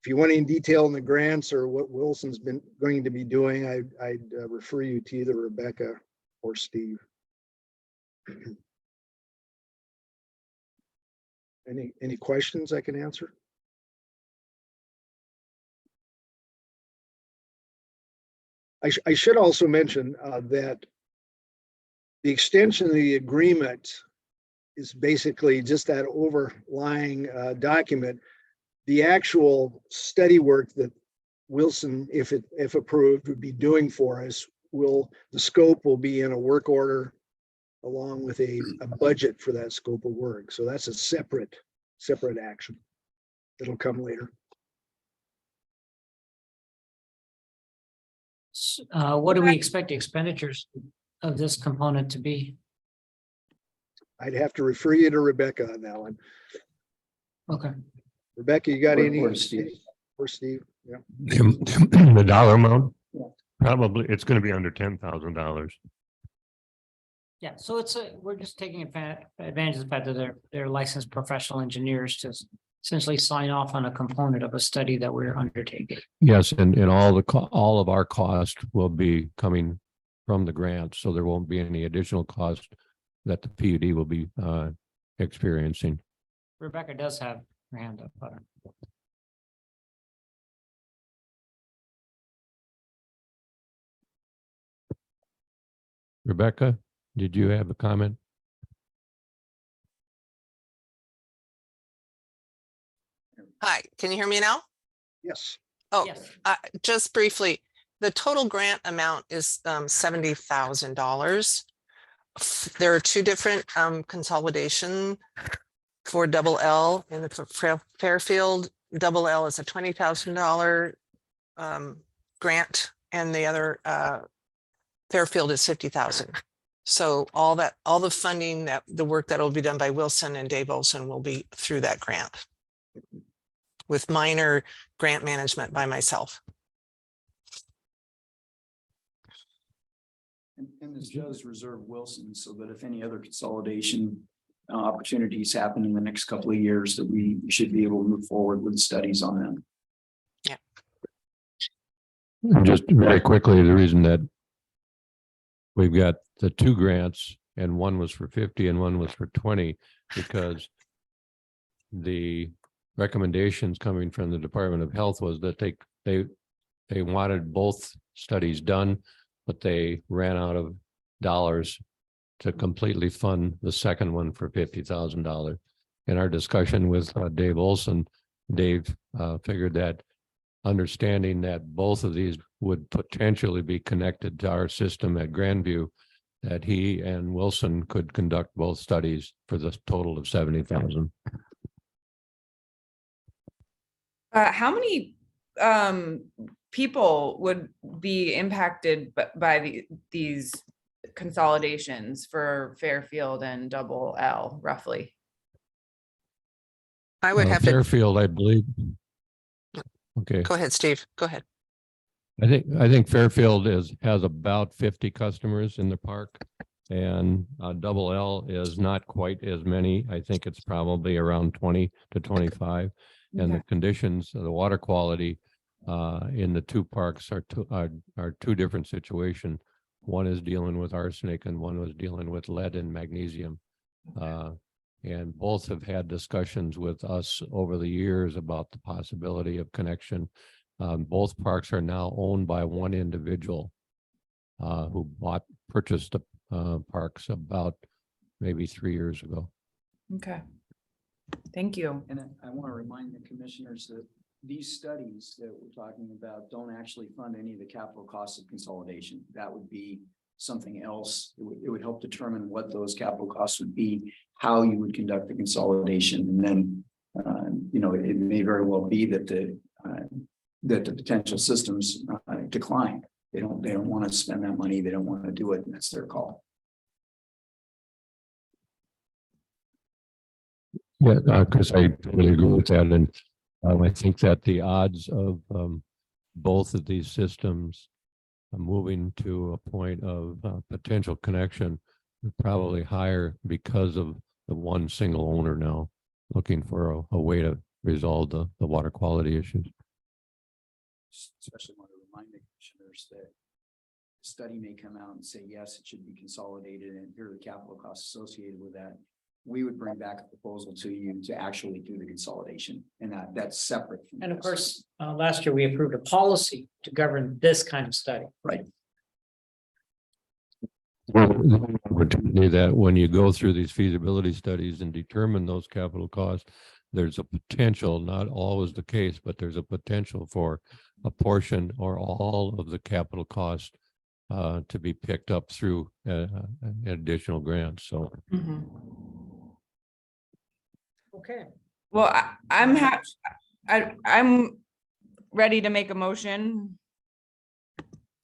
[SPEAKER 9] If you want any detail on the grants or what Wilson's been going to be doing, I'd refer you to either Rebecca or Steve. Any questions I can answer? I should also mention that the extension of the agreement is basically just that overlying document. The actual study work that Wilson, if approved, would be doing for us the scope will be in a work order along with a budget for that scope of work. So that's a separate action that'll come later.
[SPEAKER 3] What do we expect the expenditures of this component to be?
[SPEAKER 9] I'd have to refer you to Rebecca on that one.
[SPEAKER 3] Okay.
[SPEAKER 9] Rebecca, you got any?
[SPEAKER 1] Or Steve.
[SPEAKER 9] Or Steve, yeah.
[SPEAKER 10] The dollar amount?
[SPEAKER 1] Yeah.
[SPEAKER 10] Probably, it's gonna be under $10,000.
[SPEAKER 3] Yeah, so we're just taking advantage of the fact that they're licensed professional engineers to essentially sign off on a component of a study that we're undertaking.
[SPEAKER 8] Yes, and all of our cost will be coming from the grant, so there won't be any additional cost that the PUD will be experiencing.
[SPEAKER 3] Rebecca does have her hand up.
[SPEAKER 8] Rebecca, did you have a comment?
[SPEAKER 11] Hi, can you hear me now?
[SPEAKER 9] Yes.
[SPEAKER 11] Oh,
[SPEAKER 3] Yes.
[SPEAKER 11] just briefly, the total grant amount is $70,000. There are two different consolidation for double L and the Fairfield. Double L is a $20,000 grant, and the other Fairfield is $50,000. So all the funding, that the work that will be done by Wilson and Dave Olson will be through that grant, with minor grant management by myself.
[SPEAKER 1] And this does reserve Wilson so that if any other consolidation opportunities happen in the next couple of years, that we should be able to move forward with studies on them.
[SPEAKER 8] Just very quickly, the reason that we've got the two grants and one was for 50 and one was for 20, because the recommendations coming from the Department of Health was that they wanted both studies done, but they ran out of dollars to completely fund the second one for $50,000. In our discussion with Dave Olson, Dave figured that understanding that both of these would potentially be connected to our system at Grandview, that he and Wilson could conduct both studies for the total of 70,000.
[SPEAKER 5] How many people would be impacted by these consolidations for Fairfield and double L roughly?
[SPEAKER 11] I would have to
[SPEAKER 8] Fairfield, I believe. Okay.
[SPEAKER 11] go ahead, Steve. Go ahead.
[SPEAKER 8] I think Fairfield has about 50 customers in the park, and double L is not quite as many. I think it's probably around 20 to 25. And the conditions of the water quality in the two parks are two different situations. One is dealing with arsenic and one was dealing with lead and magnesium. And both have had discussions with us over the years about the possibility of connection. Both parks are now owned by one individual who purchased the parks about maybe 3 years ago.
[SPEAKER 5] Okay. Thank you.
[SPEAKER 1] And I want to remind the commissioners that these studies that we're talking about don't actually fund any of the capital costs of consolidation. That would be something else. It would help determine what those capital costs would be, how you would conduct the consolidation, and then You know, it may very well be that the potential systems decline. They don't want to spend that money. They don't want to do it. And that's their call.
[SPEAKER 8] Yeah, because I totally agree with that. And I think that the odds of both of these systems moving to a point of potential connection are probably higher because of the one single owner now looking for a way to resolve the water quality issues.
[SPEAKER 1] Especially want to remind the commissioners that the study may come out and say, yes, it should be consolidated and here are the capital costs associated with that. We would bring back a proposal to you to actually do the consolidation, and that's separate. From
[SPEAKER 3] And of
[SPEAKER 1] this.
[SPEAKER 3] course, last year we approved a policy to govern this kind of study.
[SPEAKER 1] Right.
[SPEAKER 8] Opportunity that when you go through these feasibility studies and determine those capital costs, there's a potential, not always the case, but there's a potential for a portion or all of the capital cost to be picked up through additional grants. So
[SPEAKER 3] Okay.
[SPEAKER 5] Well, I'm ready to make a motion.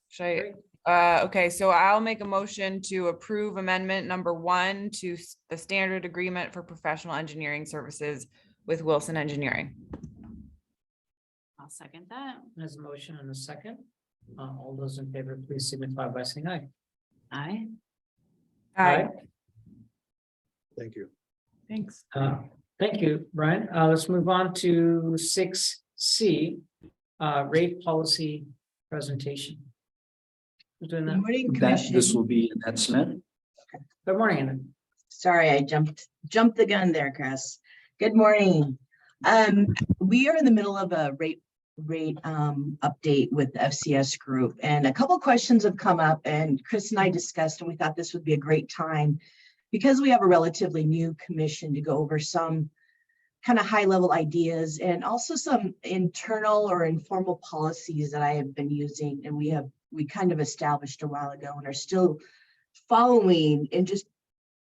[SPEAKER 5] Should I? Okay, so I'll make a motion to approve amendment number 1 to the standard agreement for professional engineering services with Wilson Engineering.
[SPEAKER 2] I'll second that.
[SPEAKER 3] There's a motion and a second. All those in favor, please signify by saying aye.
[SPEAKER 2] Aye.
[SPEAKER 5] Aye.
[SPEAKER 9] Thank you.
[SPEAKER 5] Thanks.
[SPEAKER 3] Thank you, Brian. Let's move on to 6C, rate policy presentation. Who's doing that?
[SPEAKER 12] Morning,
[SPEAKER 1] This
[SPEAKER 12] Commission.
[SPEAKER 1] will be Annette Smith.
[SPEAKER 3] Good morning, Anna.
[SPEAKER 12] Sorry, I jumped the gun there, Chris. Good morning. We are in the middle of a rate update with FCS Group, and a couple questions have come up, and Chris and I discussed, and we thought this would be a great time because we have a relatively new commission to go over some kind of high level ideas and also some internal or informal policies that I have been using, and we kind of established a while ago and are still following, and just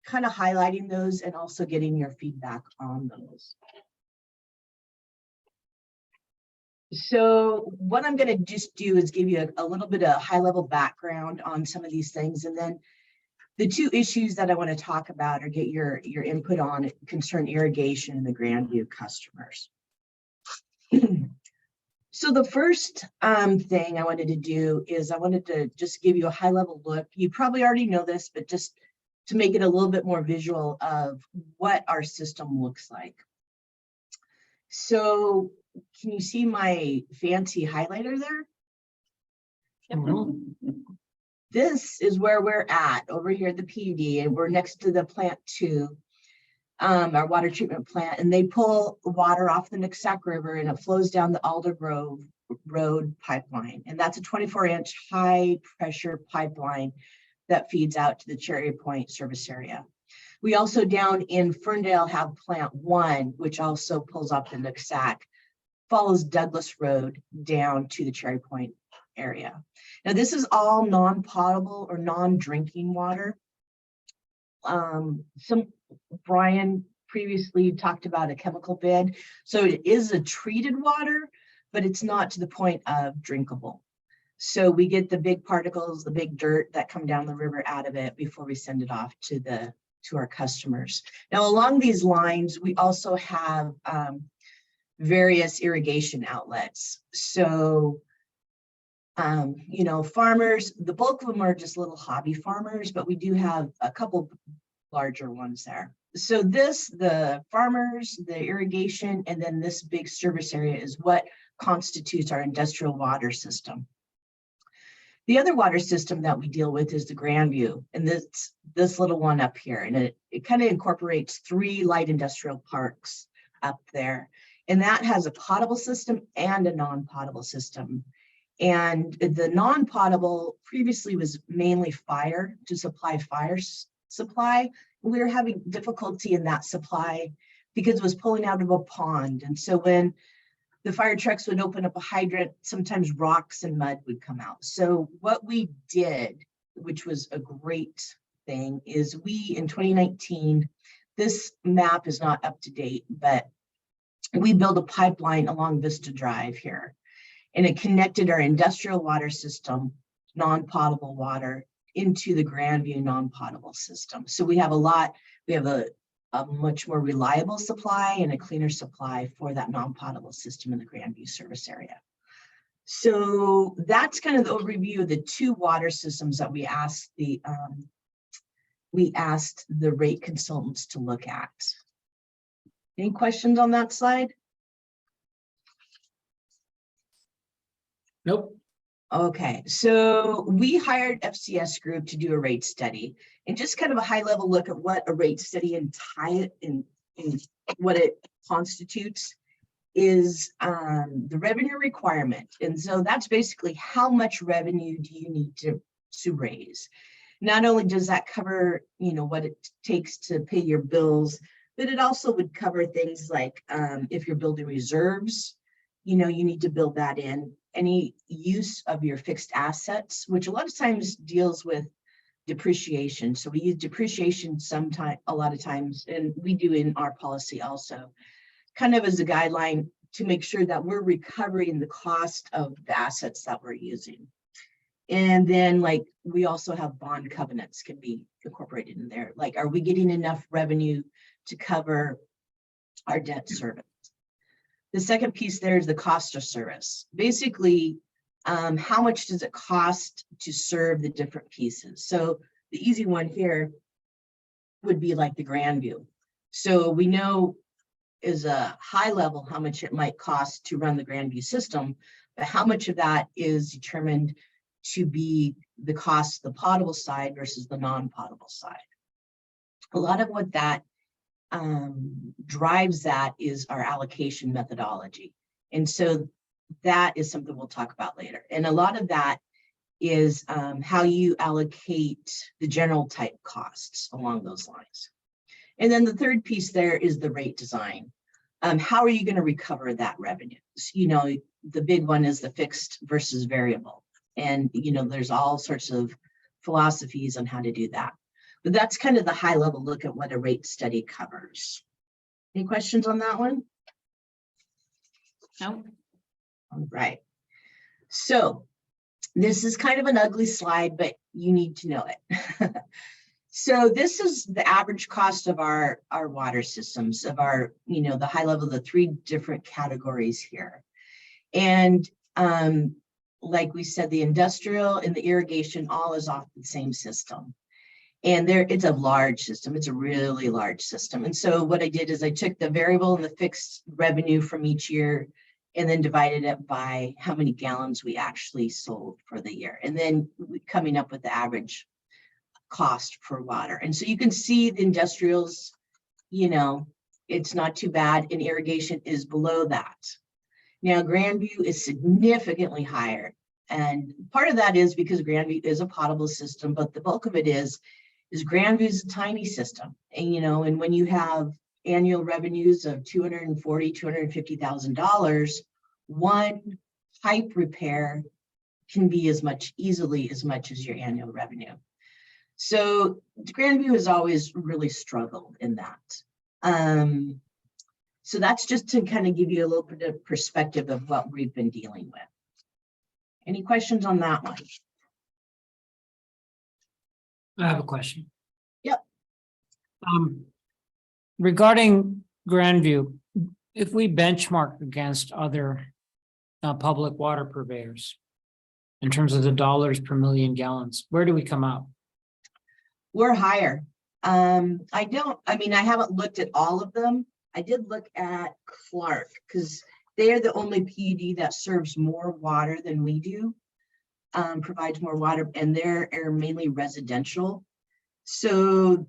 [SPEAKER 12] kind of highlighting those and also getting your feedback on those. So what I'm going to just do is give you a little bit of high level background on some of these things. And then the two issues that I want to talk about or get your input on concern irrigation and the Grandview customers. So the first thing I wanted to do is I wanted to just give you a high level look. You probably already know this, but just to make it a little bit more visual of what our system looks like. So can you see my fancy highlighter there? This is where we're at over here at the PUD, and we're next to the plant 2, our water treatment plant, and they pull water off the Nooksack River and it flows down the Alder Grove Road pipeline. And that's a 24-inch high pressure pipeline that feeds out to the Cherry Point service area. We also down in Ferndale have plant 1, which also pulls off the Nooksack, follows Douglas Road down to the Cherry Point area. Now this is all non-potable or non-drinking water. Brian previously talked about a chemical bid. So it is a treated water, but it's not to the point of drinkable. So we get the big particles, the big dirt that come down the river out of it before we send it off to our customers. Now along these lines, we also have various irrigation outlets. So you know, farmers, the bulk of them are just little hobby farmers, but we do have a couple larger ones there. So the farmers, the irrigation, and then this big service area is what constitutes our industrial water system. The other water system that we deal with is the Grandview, and this little one up here, and it kind of incorporates 3 light industrial parks up there. And that has a potable system and a non-potable system. And the non-potable previously was mainly fire to supply fire supply. We were having difficulty in that supply because it was pulling out of a pond. And so when the fire trucks would open up a hydrant, sometimes rocks and mud would come out. So what we did, which was a great thing, is we in 2019, this map is not up to date, but we built a pipeline along Vista Drive here, and it connected our industrial water system, non-potable water, into the Grandview non-potable system. So we have a much more reliable supply and a cleaner supply for that non-potable system in the Grandview service area. So that's kind of the overview of the two water systems that we asked the rate consultants to look at. Any questions on that slide?
[SPEAKER 3] Nope.
[SPEAKER 12] Okay, so we hired FCS Group to do a rate study, and just kind of a high level look at what a rate study and what it constitutes is the revenue requirement. And so that's basically how much revenue do you need to raise. Not only does that cover, what it takes to pay your bills, but it also would cover things like if you're building reserves, you need to build that in. Any use of your fixed assets, which a lot of times deals with depreciation. So we use depreciation a lot of times, and we do in our policy also, kind of as a guideline to make sure that we're recovering the cost of the assets that we're using. And then we also have bond covenants can be incorporated in there. Like, are we getting enough revenue to cover our debt service? The second piece there is the cost of service. Basically, how much does it cost to serve the different pieces? So the easy one here would be like the Grandview. So we know is a high level how much it might cost to run the Grandview system, but how much of that is determined to be the cost of the potable side versus the non-potable side. A lot of what that drives that is our allocation methodology. And so that is something we'll talk about later. And a lot of that is how you allocate the general type costs along those lines. And then the third piece there is the rate design. How are you going to recover that revenue? The big one is the fixed versus variable. And, there's all sorts of philosophies on how to do that. But that's kind of the high level look at what a rate study covers. Any questions on that one?
[SPEAKER 2] No.
[SPEAKER 12] All right. So this is kind of an ugly slide, but you need to know it. So this is the average cost of our water systems, of our, the high level, the three different categories here. And like we said, the industrial and the irrigation all is off the same system. And it's a large system. It's a really large system. And so what I did is I took the variable and the fixed revenue from each year and then divided it by how many gallons we actually sold for the year. And then coming up with the average cost for water. And so you can see the industrials, it's not too bad, and irrigation is below that. Now, Grandview is significantly higher. And part of that is because Grandview is a potable system, but the bulk of it is Grandview is a tiny system. And, and when you have annual revenues of $250,000, one pipe repair can be easily as much as your annual revenue. So Grandview has always really struggled in that. So that's just to kind of give you a little bit of perspective of what we've been dealing with. Any questions on that one?
[SPEAKER 3] I have a question.
[SPEAKER 12] Yep.
[SPEAKER 3] Regarding Grandview, if we benchmark against other public water purveyors in terms of the dollars per million gallons, where do we come out?
[SPEAKER 12] We're higher. I haven't looked at all of them. I did look at Clark because they are the only PUD that serves more water than we do, provides more water, and they're mainly residential. So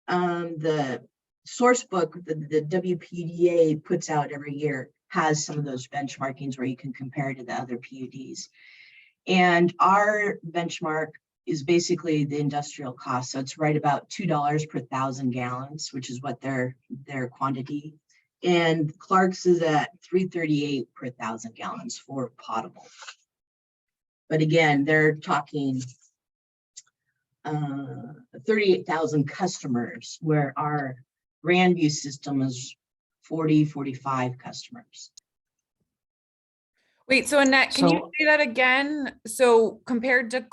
[SPEAKER 12] the source book, the WPDA puts out every year, has some of those benchmarkings where you can compare to the other PUDs. And our benchmark is basically the industrial cost. So it's right about $2 per 1,000 gallons, which is what their quantity. And Clark's is at $3.38 per 1,000 gallons for potable. But again, they're talking 38,000 customers, where our Grandview system is 40, 45 customers.
[SPEAKER 5] Wait, so Annette, can you
[SPEAKER 3] So-
[SPEAKER 5] say that again? So compared to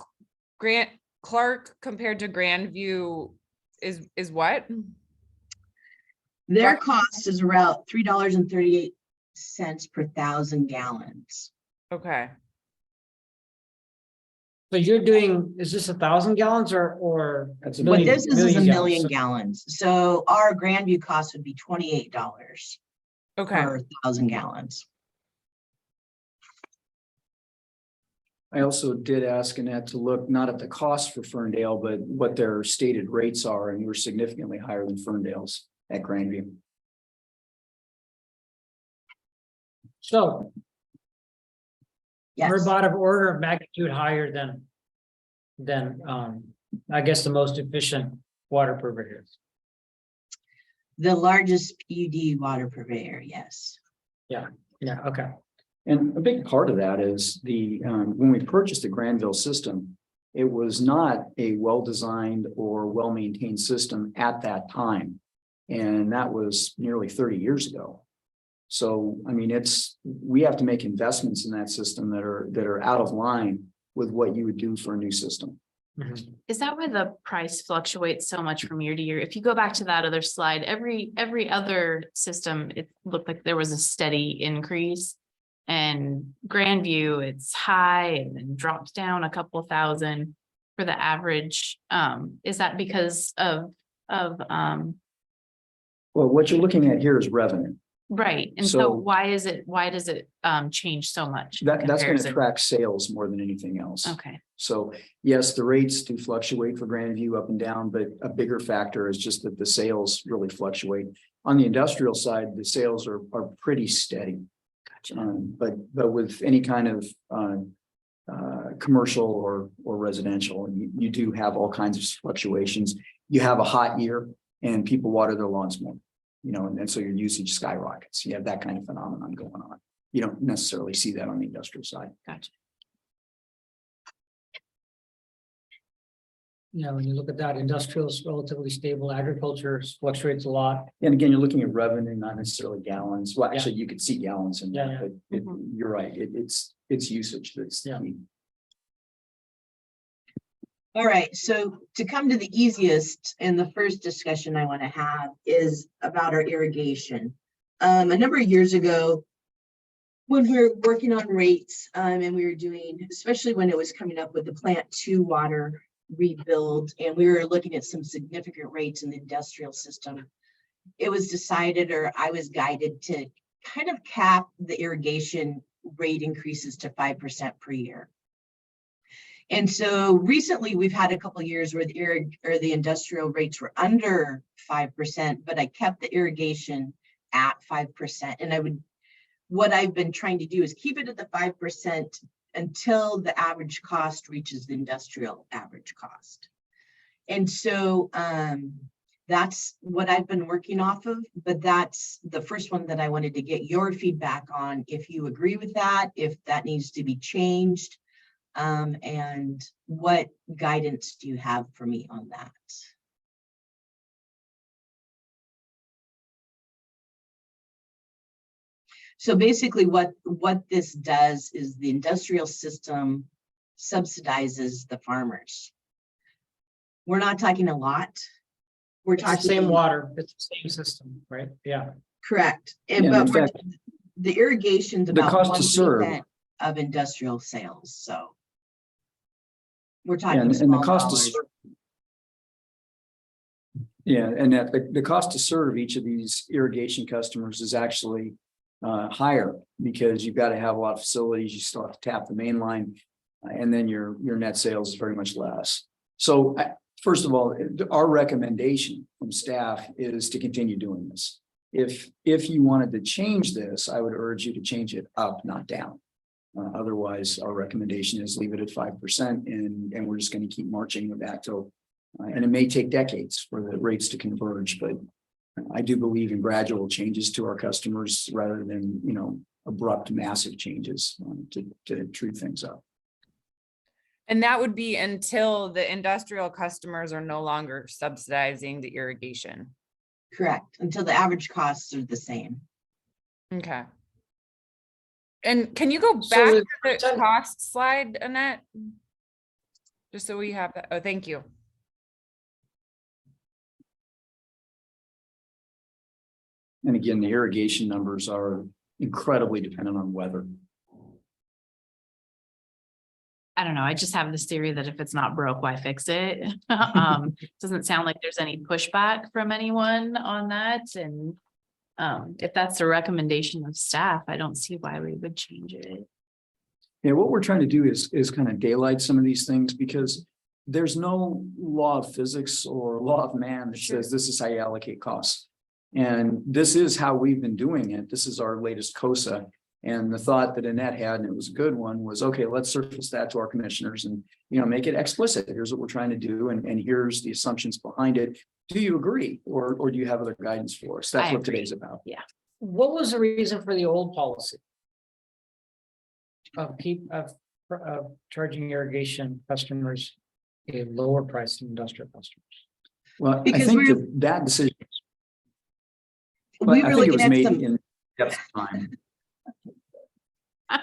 [SPEAKER 5] Clark compared to Grandview is what?
[SPEAKER 12] Their
[SPEAKER 5] Right.
[SPEAKER 12] cost is around $3.38 per 1,000 gallons.
[SPEAKER 5] Okay.
[SPEAKER 3] So you're doing, is this 1,000 gallons or?
[SPEAKER 1] That's a
[SPEAKER 12] What
[SPEAKER 1] million.
[SPEAKER 12] this is a million
[SPEAKER 3] So-
[SPEAKER 12] gallons. So our Grandview cost would be $28
[SPEAKER 5] Okay.
[SPEAKER 12] per 1,000 gallons.
[SPEAKER 1] I also did ask Annette to look not at the cost for Ferndale, but what their stated rates are, and we're significantly higher than Ferndale's at Grandview.
[SPEAKER 3] So we're
[SPEAKER 12] Yes,
[SPEAKER 3] about an order of magnitude higher than I guess the most efficient water purveyors.
[SPEAKER 12] the largest PUD water purveyor, yes.
[SPEAKER 3] Yeah, okay.
[SPEAKER 1] And a big part of that is when we purchased the Granville system, it was not a well-designed or well-maintained system at that time. And that was nearly 30 years ago. So, I mean, we have to make investments in that system that are out of line with what you would do for a new system.
[SPEAKER 3] Mhm.
[SPEAKER 2] Is that why the price fluctuates so much from year to year? If you go back to that other slide, every other system, it looked like there was a steady increase. And Grandview, it's high and then drops down a couple thousand for the average. Is that because of
[SPEAKER 1] Well, what you're looking at here is revenue.
[SPEAKER 2] right? And
[SPEAKER 1] So-
[SPEAKER 2] so why does it change so much? in
[SPEAKER 1] That's going to
[SPEAKER 2] comparison?
[SPEAKER 1] track sales more than anything else.
[SPEAKER 2] Okay,
[SPEAKER 1] So yes, the rates do fluctuate for Grandview up and down, but a bigger factor is just that the sales really fluctuate. On the industrial side, the sales are pretty steady.
[SPEAKER 2] gotcha.
[SPEAKER 1] But with any kind of commercial or residential, you do have all kinds of fluctuations. You have a hot year and people water their lawns more, and so your usage skyrockets. You have that kind of phenomenon going on. You don't necessarily see that on the industrial side.
[SPEAKER 2] Gotcha.
[SPEAKER 3] When you look at that, industrial is relatively stable, agriculture fluctuates a lot.
[SPEAKER 1] And again, you're looking at revenue, not necessarily gallons. Well,
[SPEAKER 3] Yeah.
[SPEAKER 1] actually, you could see gallons in
[SPEAKER 3] Yeah,
[SPEAKER 1] that, but you're right. It's usage that's
[SPEAKER 3] Yeah.
[SPEAKER 1] key.
[SPEAKER 12] All right, so to come to the easiest and the first discussion I want to have is about our irrigation. A number of years ago, when we were working on rates, and we were doing, especially when it was coming up with the Plant 2 water rebuild, and we were looking at some significant rates in the industrial system, it was decided, or I was guided to kind of cap the irrigation rate increases to 5% per year. And so recently we've had a couple of years where the industrial rates were under 5%, but I kept the irrigation at 5%. And what I've been trying to do is keep it at the 5% until the average cost reaches the industrial average cost. And so that's what I've been working off of, but that's the first one that I wanted to get your feedback on, if you agree with that, if that needs to be changed. And what guidance do you have for me on that? So basically what this does is the industrial system subsidizes the farmers. We're not talking a lot. We're
[SPEAKER 3] It's the
[SPEAKER 12] talking
[SPEAKER 3] same water, it's the same system, right? Yeah.
[SPEAKER 12] correct.
[SPEAKER 1] Yeah,
[SPEAKER 12] And
[SPEAKER 1] and
[SPEAKER 12] but
[SPEAKER 1] in
[SPEAKER 12] we're,
[SPEAKER 1] fact,
[SPEAKER 12] the irrigation's
[SPEAKER 1] the
[SPEAKER 12] about
[SPEAKER 1] cost to serve-
[SPEAKER 12] 1% of industrial sales, so. We're
[SPEAKER 1] Yeah,
[SPEAKER 12] talking
[SPEAKER 1] and the
[SPEAKER 12] small
[SPEAKER 1] cost to
[SPEAKER 12] dollars.
[SPEAKER 1] serve. Yeah, and that the cost to serve each of these irrigation customers is actually higher, because you've got to have a lot of facilities. You still have to tap the main line, and then your net sales is very much less. So first of all, our recommendation from staff is to continue doing this. If you wanted to change this, I would urge you to change it up, not down. Otherwise, our recommendation is leave it at 5%, and we're just going to keep marching with that till, and it may take decades for the rates to converge, but I do believe in gradual changes to our customers rather than, abrupt, massive changes to true things up.
[SPEAKER 5] And that would be until the industrial customers are no longer subsidizing the irrigation.
[SPEAKER 12] Correct, until the average costs are the same.
[SPEAKER 5] Okay. And can you go
[SPEAKER 3] So
[SPEAKER 5] back
[SPEAKER 3] the
[SPEAKER 5] to the
[SPEAKER 3] percent-
[SPEAKER 5] cost slide, Annette? Just so we have that. Oh, thank you.
[SPEAKER 1] And again, the irrigation numbers are incredibly dependent on weather.
[SPEAKER 2] I don't know. I just have this theory that if it's not broke, why fix it? Doesn't sound like there's any pushback from anyone on that. And if that's the recommendation of staff, I don't see why we would change it.
[SPEAKER 1] Yeah, what we're trying to do is kind of daylight some of these things because there's no law of physics or law of man that says this is how you allocate costs. And this is how we've been doing it. This is our latest COSA. And the thought that Annette had, and it was a good one, was, okay, let's surface that to our commissioners and, make it explicit. Here's what we're trying to do. And here's the assumptions behind it. Do you agree? Or do you have other guidance for us? That's
[SPEAKER 2] I
[SPEAKER 1] what
[SPEAKER 2] agree.
[SPEAKER 1] today's about.
[SPEAKER 3] What was the reason for the old policy? Of charging irrigation customers a lower price than industrial customers?
[SPEAKER 1] Well, I
[SPEAKER 12] Because
[SPEAKER 1] think
[SPEAKER 12] we're-
[SPEAKER 1] that decision,
[SPEAKER 12] We
[SPEAKER 1] I
[SPEAKER 12] were
[SPEAKER 1] think it
[SPEAKER 12] looking
[SPEAKER 1] was
[SPEAKER 12] at
[SPEAKER 1] made
[SPEAKER 12] some,
[SPEAKER 1] in depth of time.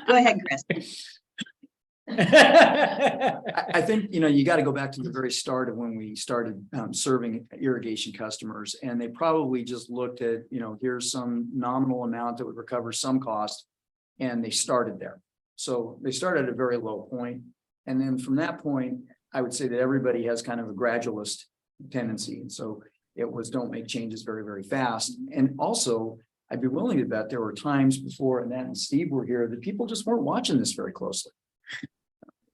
[SPEAKER 12] go ahead, Chris.
[SPEAKER 1] I think, you got to go back to the very start of when we started serving irrigation customers, and they probably just looked at, here's some nominal amount that would recover some cost, and they started there. So they started at a very low point, and then from that point, I would say that everybody has kind of a gradualist tendency, and so it was don't make changes very, very fast. And also, I'd be willing to bet there were times before Annette and Steve were here that people just weren't watching this very closely.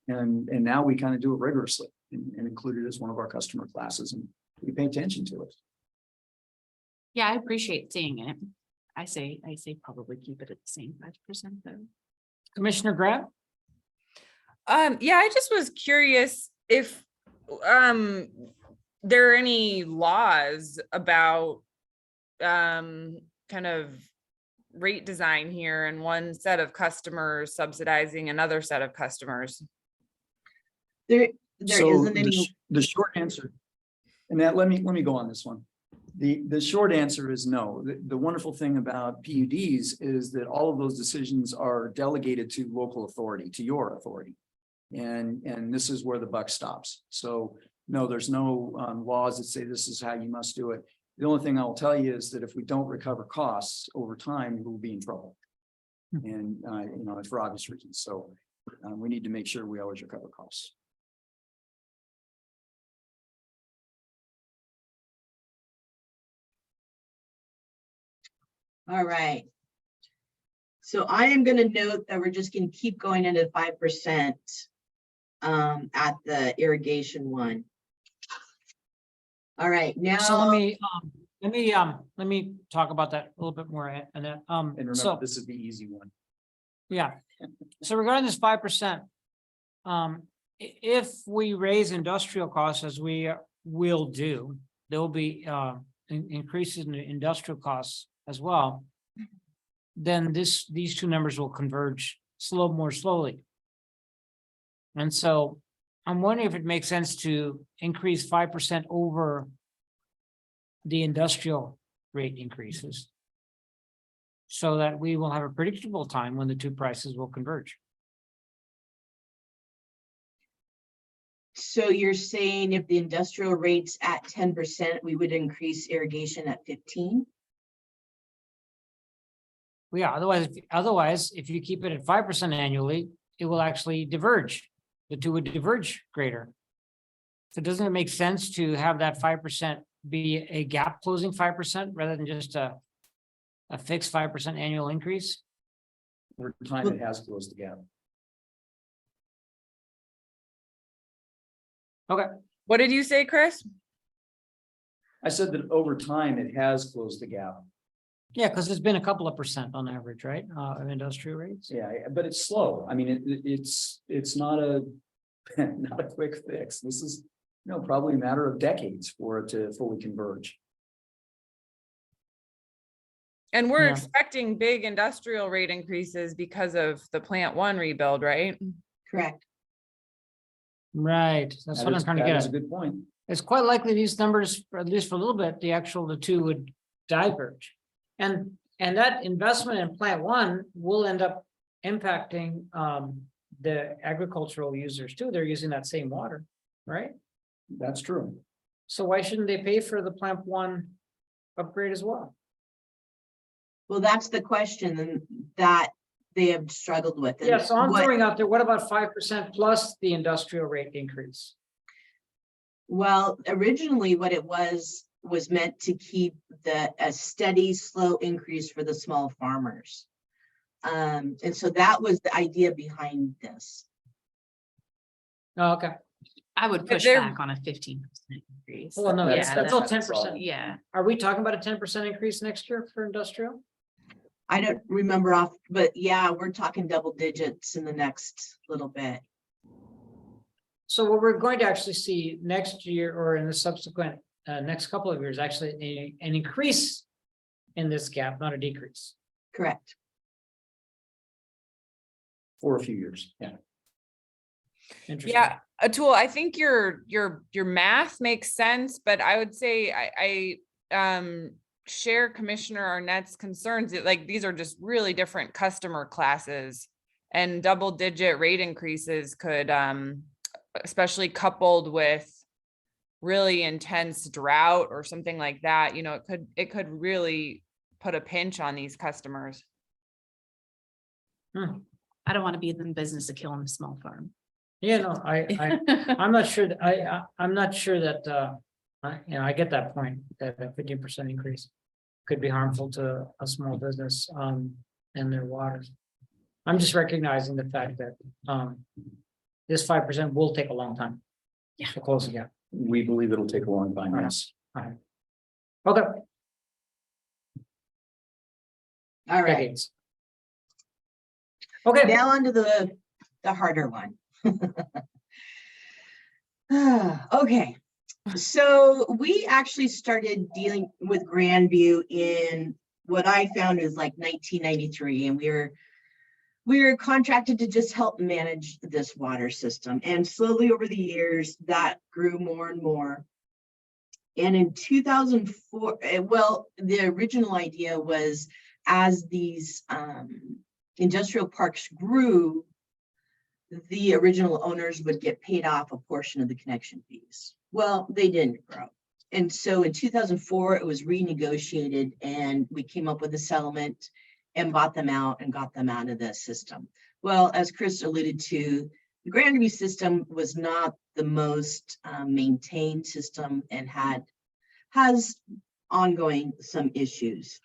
[SPEAKER 1] And now we kind of do it rigorously and include it as one of our customer classes, and we pay attention to it.
[SPEAKER 2] Yeah, I appreciate seeing it. I say probably keep it at the same 5% though.
[SPEAKER 3] Commissioner Grant?
[SPEAKER 5] Yeah, I just was curious if there are any laws about kind of rate design here and one set of customers subsidizing another set of customers.
[SPEAKER 12] There
[SPEAKER 1] So
[SPEAKER 12] isn't any,
[SPEAKER 1] the short answer, and that let me go on this one. The short answer is no. The wonderful thing about PUDs is that all of those decisions are delegated to local authority, to your authority. And this is where the buck stops. So no, there's no laws that say this is how you must do it. The only thing I'll tell you is that if we don't recover costs over time, we'll be in trouble. And it's for obvious reasons. So we need to make sure we always recover costs.
[SPEAKER 12] all right. So I am gonna note that we're just gonna keep going into 5% at the irrigation one. All right, now.
[SPEAKER 3] So let me talk about that a little bit more, Annette.
[SPEAKER 1] And remember,
[SPEAKER 3] So,
[SPEAKER 1] this is the easy one.
[SPEAKER 3] yeah. So regarding this 5%, if we raise industrial costs as we will do, there will be increases in the industrial costs as well. Then these two numbers will converge more slowly. And so I'm wondering if it makes sense to increase 5% over the industrial rate increases, so that we will have a predictable time when the two prices will converge.
[SPEAKER 12] So you're saying if the industrial rate's at 10%, we would increase irrigation at 15?
[SPEAKER 3] Well, yeah, otherwise, if you keep it at 5% annually, it will actually diverge. The two would diverge greater. So doesn't it make sense to have that 5% be a gap closing 5% rather than just a fixed 5% annual increase?
[SPEAKER 1] Over time, it has closed the gap.
[SPEAKER 3] Okay,
[SPEAKER 5] What did you say, Chris?
[SPEAKER 1] I said that over time, it has closed the gap.
[SPEAKER 3] yeah, because it's been a couple of percent on average, right, of industrial rates?
[SPEAKER 1] Yeah, but it's slow. I mean, it's not a, not a quick fix. This is, probably a matter of decades for it to fully converge.
[SPEAKER 5] And we're
[SPEAKER 3] Yeah.
[SPEAKER 5] expecting big industrial rate increases because of the plant one rebuild, right?
[SPEAKER 12] Correct.
[SPEAKER 3] Right, that's what I'm trying to
[SPEAKER 1] That
[SPEAKER 3] get
[SPEAKER 1] is a
[SPEAKER 3] at.
[SPEAKER 1] good point.
[SPEAKER 3] It's quite likely these numbers, at least for a little bit, the two would diverge. And that investment in plant one will end up impacting the agricultural users too. They're using that same water, right?
[SPEAKER 1] That's true.
[SPEAKER 3] So why shouldn't they pay for the plant one upgrade as well?
[SPEAKER 12] Well, that's the question that they have struggled with. And
[SPEAKER 3] Yeah, so I'm
[SPEAKER 12] what-
[SPEAKER 3] throwing out there, what about 5% plus the industrial rate increase?
[SPEAKER 12] Well, originally what it was meant to keep a steady, slow increase for the small farmers. And so that was the idea behind this.
[SPEAKER 3] Oh, okay.
[SPEAKER 2] I would
[SPEAKER 5] But
[SPEAKER 2] push
[SPEAKER 5] they're-
[SPEAKER 2] back on a 15% increase.
[SPEAKER 3] Well, no,
[SPEAKER 1] That's-
[SPEAKER 3] that's
[SPEAKER 2] Yeah,
[SPEAKER 3] still
[SPEAKER 1] that's-
[SPEAKER 3] 10%.
[SPEAKER 2] yeah.
[SPEAKER 3] Are we talking about a 10% increase next year for industrial?
[SPEAKER 12] I don't remember off, but yeah, we're talking double digits in the next little bit.
[SPEAKER 3] So what we're going to actually see next year or in the subsequent next couple of years, actually an increase in this gap, not a decrease.
[SPEAKER 12] Correct.
[SPEAKER 1] For a few years, yeah.
[SPEAKER 3] Interesting.
[SPEAKER 5] Yeah, Atul, I think your math makes sense, but I would say I share Commissioner Arnett's concerns that like these are just really different customer classes, and double-digit rate increases could especially coupled with really intense drought or something like that, you know, it could really put a pinch on these customers.
[SPEAKER 2] I don't want to be in the business of killing a small farm.
[SPEAKER 3] Yeah, no, I'm not sure that I'm not sure that I get that point, that a 15% increase could be harmful to a small business and their water. I'm just recognizing the fact that this 5% will take a long time.
[SPEAKER 2] Yeah.
[SPEAKER 3] To close the gap.
[SPEAKER 1] We believe it'll take a long time,
[SPEAKER 3] Right.
[SPEAKER 1] yes.
[SPEAKER 3] Okay. Okay.
[SPEAKER 12] All right.
[SPEAKER 3] Decades. Okay.
[SPEAKER 12] Now onto the harder one. Okay, so we actually started dealing with Grandview in what I found is like 1993, and we were contracted to just help manage this water system. And slowly over the years, that grew more and more. And in 2004, well, the original idea was as these industrial parks grew, the original owners would get paid off a portion of the connection fees. Well, they didn't grow. And so in 2004, it was renegotiated and we came up with a settlement and bought them out and got them out of the system. Well, as Chris alluded to, the Grandview system was not the most maintained system and has ongoing some issues.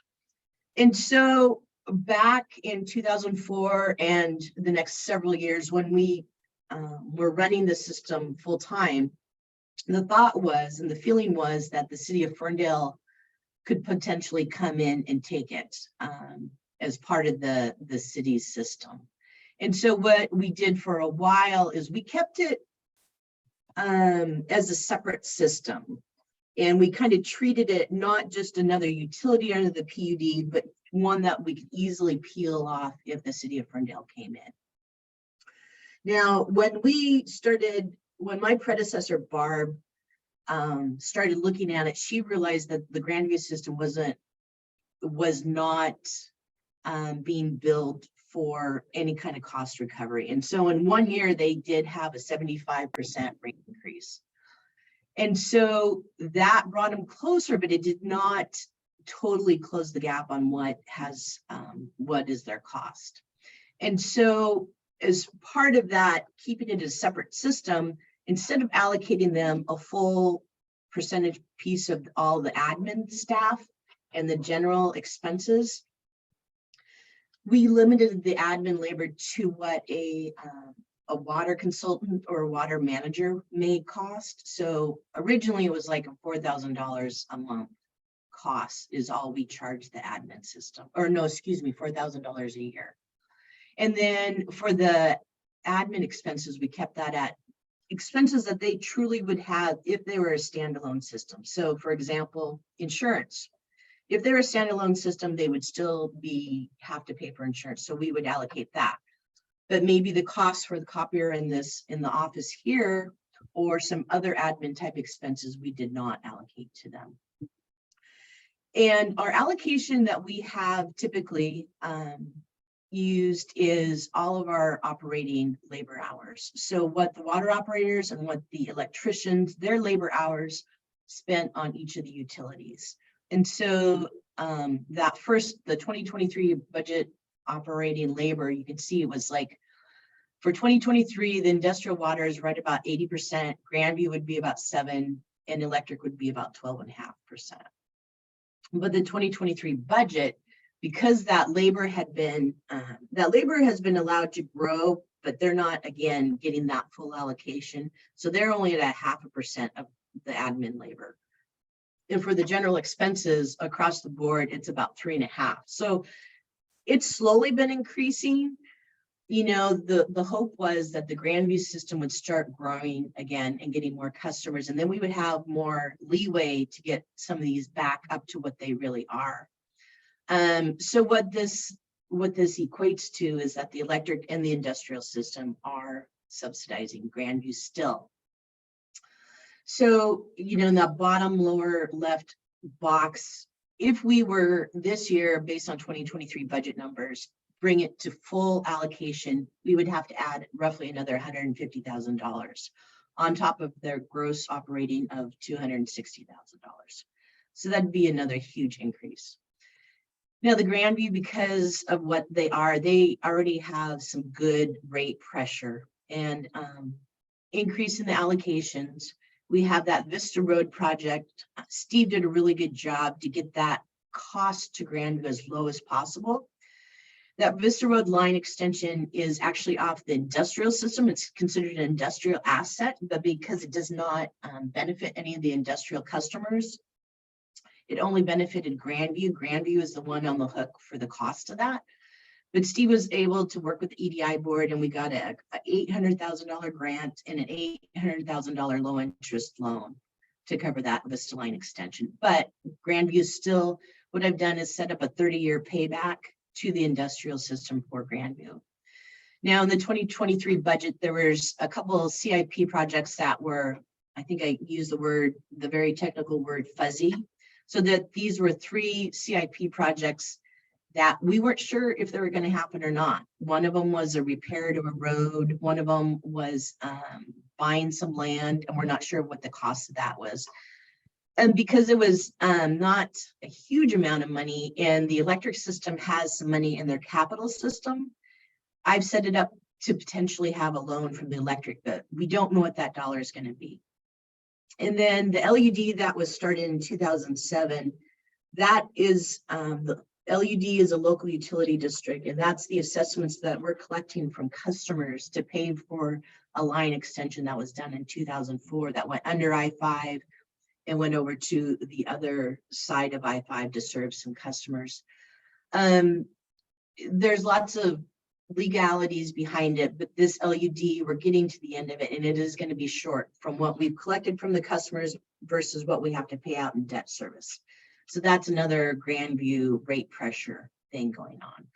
[SPEAKER 12] And so back in 2004 and the next several years when we were running the system full time, the thought was and the feeling was that the city of Ferndale could potentially come in and take it as part of the city's system. And so what we did for a while is we kept it as a separate system. And we kind of treated it not just another utility under the PUD, but one that we could easily peel off if the city of Ferndale came in. Now, when my predecessor, Barb, started looking at it, she realized that the Grandview system was not being billed for any kind of cost recovery. And so in 1 year, they did have a 75% rate increase. And so that brought them closer, but it did not totally close the gap on what is their cost. And so as part of that, keeping it a separate system, instead of allocating them a full percentage piece of all the admin staff and the general expenses, we limited the admin labor to what a water consultant or a water manager may cost. So originally it was like a $4,000 a month cost is all we charged the admin system, or no, excuse me, $4,000 a year. And then for the admin expenses, we kept that at expenses that they truly would have if they were a standalone system. So for example, insurance. If they're a standalone system, they would still have to pay for insurance. So we would allocate that. But maybe the cost for the copier in the office here or some other admin type expenses we did not allocate to them. And our allocation that we have typically used is all of our operating labor hours. So what the water operators and what the electricians, their labor hours spent on each of the utilities. And so the 2023 budget operating labor, you can see it was like, for 2023, the industrial water is right about 80%, Grandview would be about 7%, and electric would be about 12.5%. But the 2023 budget, because that labor has been allowed to grow, but they're not, again, getting that full allocation. So they're only at 0.5% of the admin labor. And for the general expenses across the board, it's about 3.5%. So it's slowly been increasing. You know, the hope was that the Grandview system would start growing again and getting more customers, and then we would have more leeway to get some of these back up to what they really are. So what this equates to is that the electric and the industrial system are subsidizing Grandview still. So, you know, in that bottom lower left box, if we were this year, based on 2023 budget numbers, bring it to full allocation, we would have to add roughly another $150,000 on top of their gross operating of $260,000. So that'd be another huge increase. Now the Grandview, because of what they are, they already have some good rate pressure and increase in the allocations. We have that Vista Road project. Steve did a really good job to get that cost to Grandview as low as possible. That Vista Road line extension is actually off the industrial system. It's considered an industrial asset, but because it does not benefit any of the industrial customers, it only benefited Grandview. Grandview is the one on the hook for the cost of that. But Steve was able to work with the EDI board, and we got a $800,000 grant and an $800,000 low interest loan to cover that Vista line extension. But Grandview still, what I've done is set up a 30-year payback to the industrial system for Grandview. Now in the 2023 budget, there was a couple of CIP projects that were, I think I used the very technical word fuzzy. So that these were 3 CIP projects that we weren't sure if they were going to happen or not. One of them was a repair to a road. One of them was buying some land, and we're not sure what the cost of that was. And because it was not a huge amount of money, and the electric system has some money in their capital system, I've set it up to potentially have a loan from the electric, but we don't know what that dollar is going to be. And then the LUD that was started in 2007, that is the LUD is a local utility district, and that's the assessments that we're collecting from customers to pay for a line extension that was done in 2004 that went under I-5 and went over to the other side of I-5 to serve some customers. There's lots of legalities behind it, but this LUD, we're getting to the end of it, and it is going to be short from what we've collected from the customers versus what we have to pay out in debt service. So that's another Grandview rate pressure thing going on.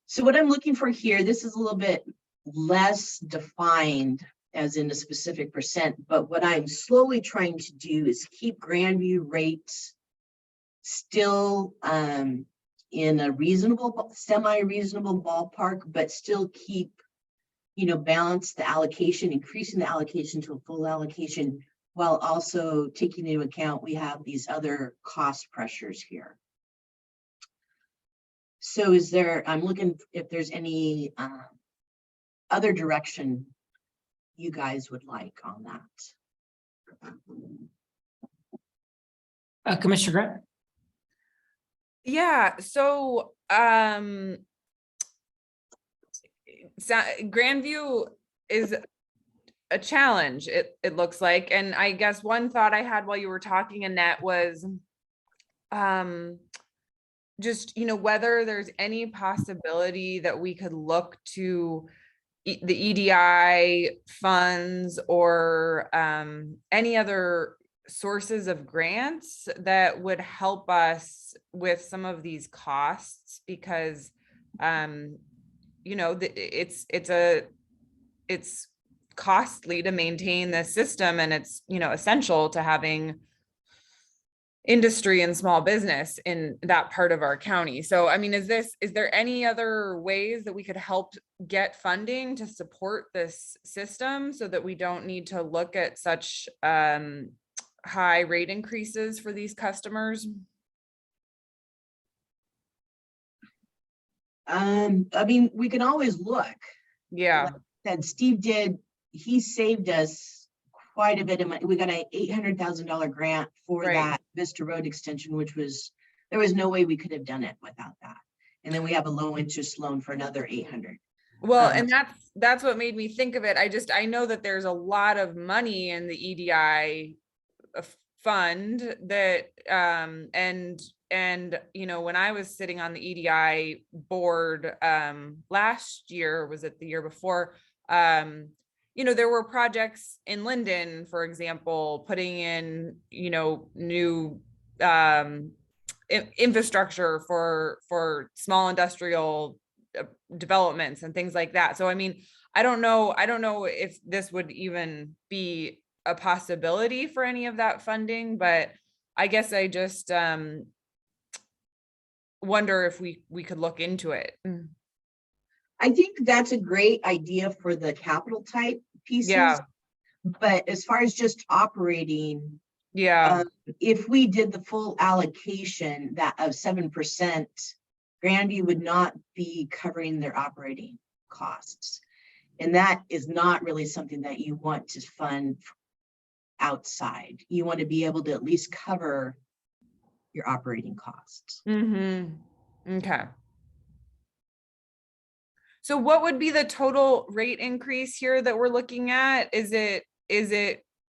[SPEAKER 12] So what I'm looking for here, this is a little bit less defined as in a specific percent, but what I'm slowly trying to do is keep Grandview rates still in a reasonable, semi-reasonable ballpark, but still keep, you know, balance the allocation, increasing the allocation to a full allocation, while also taking into account we have these other cost pressures here. So is there, I'm looking if there's any other direction you guys would like on that.
[SPEAKER 3] Commissioner Grant?
[SPEAKER 5] Yeah, so Grandview is a challenge, it looks like. And I guess one thought I had while you were talking, Annette, was just, you know, whether there's any possibility that we could look to the EDI funds or any other sources of grants that would help us with some of these costs, because you know, it's costly to maintain the system, and it's, you know, essential to having industry and small business in that part of our county. So, I mean, is there any other ways that we could help get funding to support this system so that we don't need to look at such high rate increases for these customers?
[SPEAKER 12] I mean, we can always look.
[SPEAKER 5] Yeah,
[SPEAKER 12] That Steve did, he saved us quite a bit of money. We got a $800,000 grant for
[SPEAKER 5] Right.
[SPEAKER 12] that Vista Road extension, which was, there was no way we could have done it without that. And then we have a low interest loan for another 800.
[SPEAKER 5] well, and that's what made me think of it. I know that there's a lot of money in the EDI fund that and you know, when I was sitting on the EDI board last year, was it the year before, you know, there were projects in Linden, for example, putting in, you know, new infrastructure for small industrial developments and things like that. So I mean, I don't know if this would even be a possibility for any of that funding, but I guess I just wonder if we could look into it.
[SPEAKER 12] I think that's a great idea for the capital type pieces.
[SPEAKER 5] Yeah.
[SPEAKER 12] But as far as just operating,
[SPEAKER 5] Yeah.
[SPEAKER 12] if we did the full allocation that of 7%, Grandview would not be covering their operating costs. And that is not really something that you want to fund outside. You want to be able to at least cover your operating costs.
[SPEAKER 5] Mm-hmm. Okay. So what would be the total rate increase here that we're looking at? Is it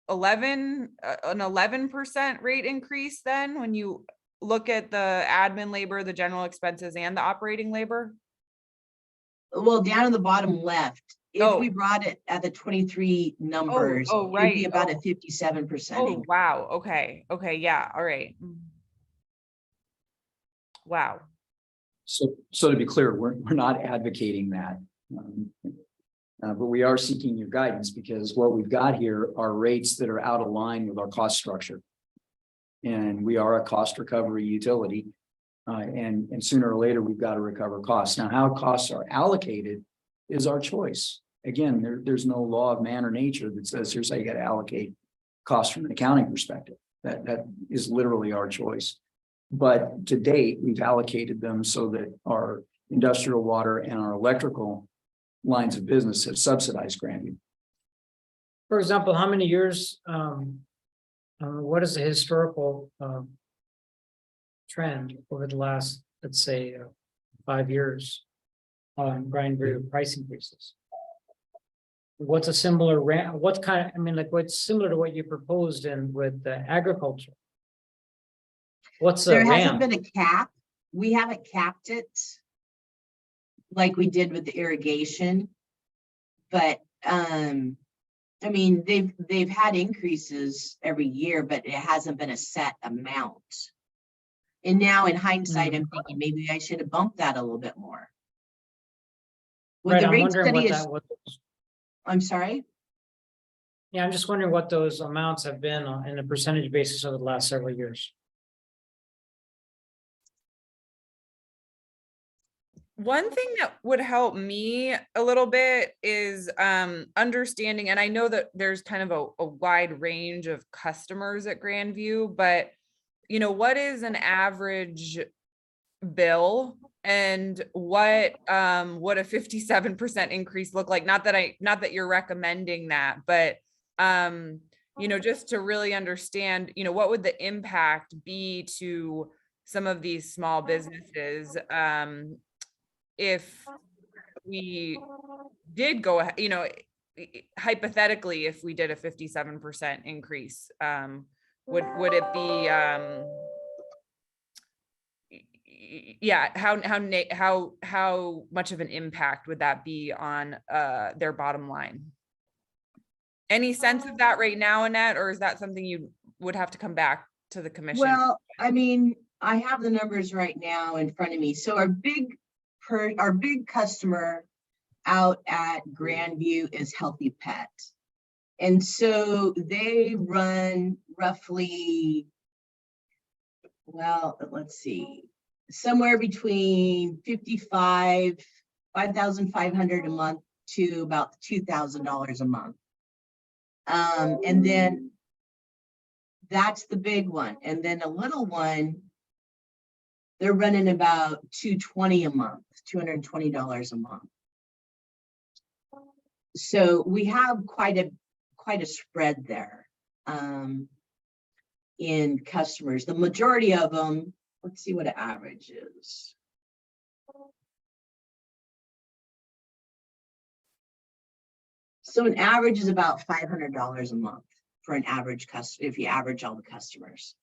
[SPEAKER 5] 11 an 11% rate increase then when you look at the admin labor, the general expenses, and the operating labor?
[SPEAKER 12] Well, down in the bottom left, if
[SPEAKER 5] Oh.
[SPEAKER 12] we brought it at the 23 numbers,
[SPEAKER 5] oh,
[SPEAKER 12] it'd be
[SPEAKER 5] right.
[SPEAKER 12] about
[SPEAKER 5] Oh.
[SPEAKER 12] a 57%
[SPEAKER 5] Oh,
[SPEAKER 12] increase.
[SPEAKER 5] wow. Okay. Yeah. All right. Wow.
[SPEAKER 1] So to be clear, we're not advocating that. But we are seeking your guidance because what we've got here are rates that are out of line with our cost structure. And we are a cost recovery utility. And sooner or later, we've got to recover costs. Now, how costs are allocated is our choice. Again, there's no law of man or nature that says here's how you got to allocate costs from an accounting perspective. That is literally our choice. But to date, we've allocated them so that our industrial water and our electrical lines of business have subsidized Grandview.
[SPEAKER 3] For example, how many years, what is the historical trend over the last, let's say, 5 years on Grandview price increases? What's a similar ramp? What kind of, I mean, like what's similar to what you proposed in with the agriculture? What's the
[SPEAKER 12] There hasn't
[SPEAKER 3] ramp?
[SPEAKER 12] been a cap. We haven't capped it like we did with the irrigation. But I mean, they've had increases every year, but it hasn't been a set amount. And now in hindsight, I'm thinking maybe I should have bumped that a little bit more. With
[SPEAKER 3] Right,
[SPEAKER 12] the
[SPEAKER 3] I'm
[SPEAKER 12] rate
[SPEAKER 3] wondering
[SPEAKER 12] study
[SPEAKER 3] what
[SPEAKER 12] is,
[SPEAKER 3] that was.
[SPEAKER 12] I'm sorry.
[SPEAKER 3] Yeah, I'm just wondering what those amounts have been in a percentage basis over the last several years.
[SPEAKER 5] One thing that would help me a little bit is understanding, and I know that there's kind of a wide range of customers at Grandview, but you know, what is an average bill and what would a 57% increase look like? Not that you're recommending that, but you know, just to really understand, you know, what would the impact be to some of these small businesses if we did go ahead, you know, hypothetically, if we did a 57% increase, would it be yeah, how much of an impact would that be on their bottom line? Any sense of that right now, Annette, or is that something you would have to come back to the commission?
[SPEAKER 12] Well, I mean, I have the numbers right now in front of me. So our big customer out at Grandview is Healthy Pet. And so they run roughly well, let's see, somewhere between 5,500 a month to about $2,000 a month. And then that's the big one. And then a little one, they're running about $220 a month, $220 a month. So we have quite a spread there in customers. The majority of them, let's see what an average is. So an average is about $500 a month for an average customer, if you average all the customers.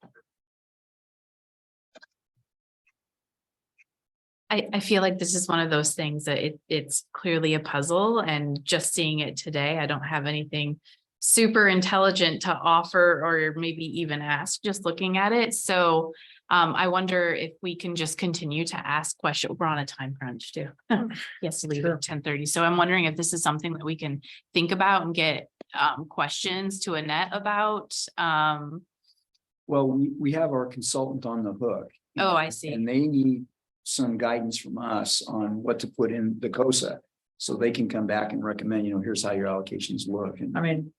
[SPEAKER 2] I feel like this is one of those things that it's clearly a puzzle, and just seeing it today, I don't have anything super intelligent to offer or maybe even ask just looking at it. So I wonder if we can just continue to ask questions. We're on a time crunch too. Yes, leave
[SPEAKER 3] Sure.
[SPEAKER 2] at 10:30. So I'm wondering if this is something that we can think about and get questions to Annette about.
[SPEAKER 1] Well, we have our consultant on the hook.
[SPEAKER 2] Oh, I see.
[SPEAKER 1] And they need some guidance from us on what to put in the COSA. So they can come back and recommend, here's how your allocations look. And
[SPEAKER 3] I mean,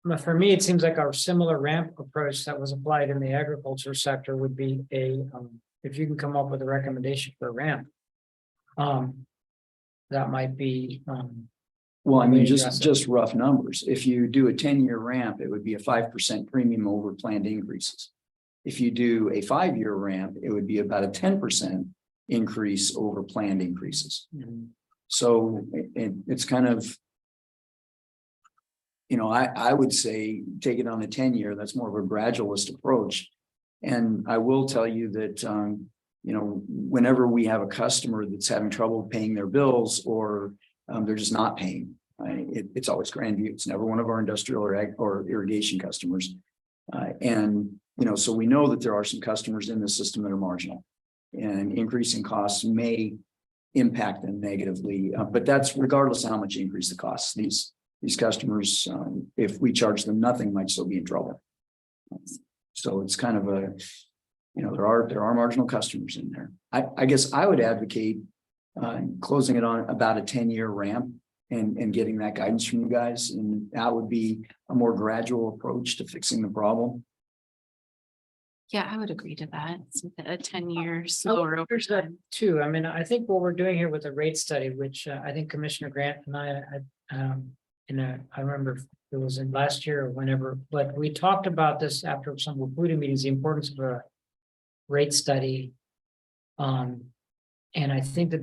[SPEAKER 3] but for me, it seems like our similar ramp approach that was applied in the agriculture sector would be if you can come up with a recommendation for a ramp. That might be,
[SPEAKER 1] well, I mean,
[SPEAKER 3] way to address
[SPEAKER 1] just
[SPEAKER 3] it.
[SPEAKER 1] rough numbers. If you do a 10-year ramp, it would be a 5% premium over planned increases. If you do a 5-year ramp, it would be about a 10% increase over planned increases. So it's kind of, I would say take it on a 10-year. That's more of a gradualist approach. And I will tell you that, whenever we have a customer that's having trouble paying their bills or they're just not paying, it's always Grandview. It's never one of our industrial or irrigation customers. So we know that there are some customers in the system that are marginal, and increasing costs may impact them negatively. But that's regardless of how much increase the costs. These customers, if we charge them nothing, might still be in trouble. So it's kind of a, there are marginal customers in there. I guess I would advocate closing it on about a 10-year ramp and getting that guidance from you guys. And that would be a more gradual approach to fixing the problem.
[SPEAKER 2] Yeah, I would agree to that. It's a 10-year slower over
[SPEAKER 3] There's that
[SPEAKER 2] time.
[SPEAKER 3] too. I mean, I think what we're doing here with the rate study, which I think Commissioner Grant and I remember if it was in last year or whenever, but we talked about this after some WPUD meetings, the importance of a rate study. And I think that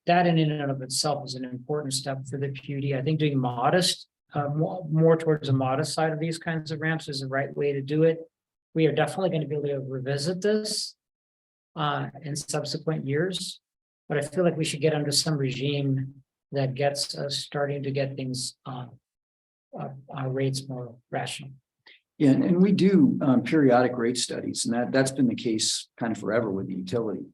[SPEAKER 3] that in and of itself is an important step for the PUD. I think doing modest, more towards the modest side of these kinds of ramps is the right way to do it. We are definitely going to be able to revisit this in subsequent years, but I feel like we should get under some regime that gets us starting to get things our rates more rational.
[SPEAKER 1] Yeah, and we do periodic rate studies, and that's been the case kind of forever with the utility.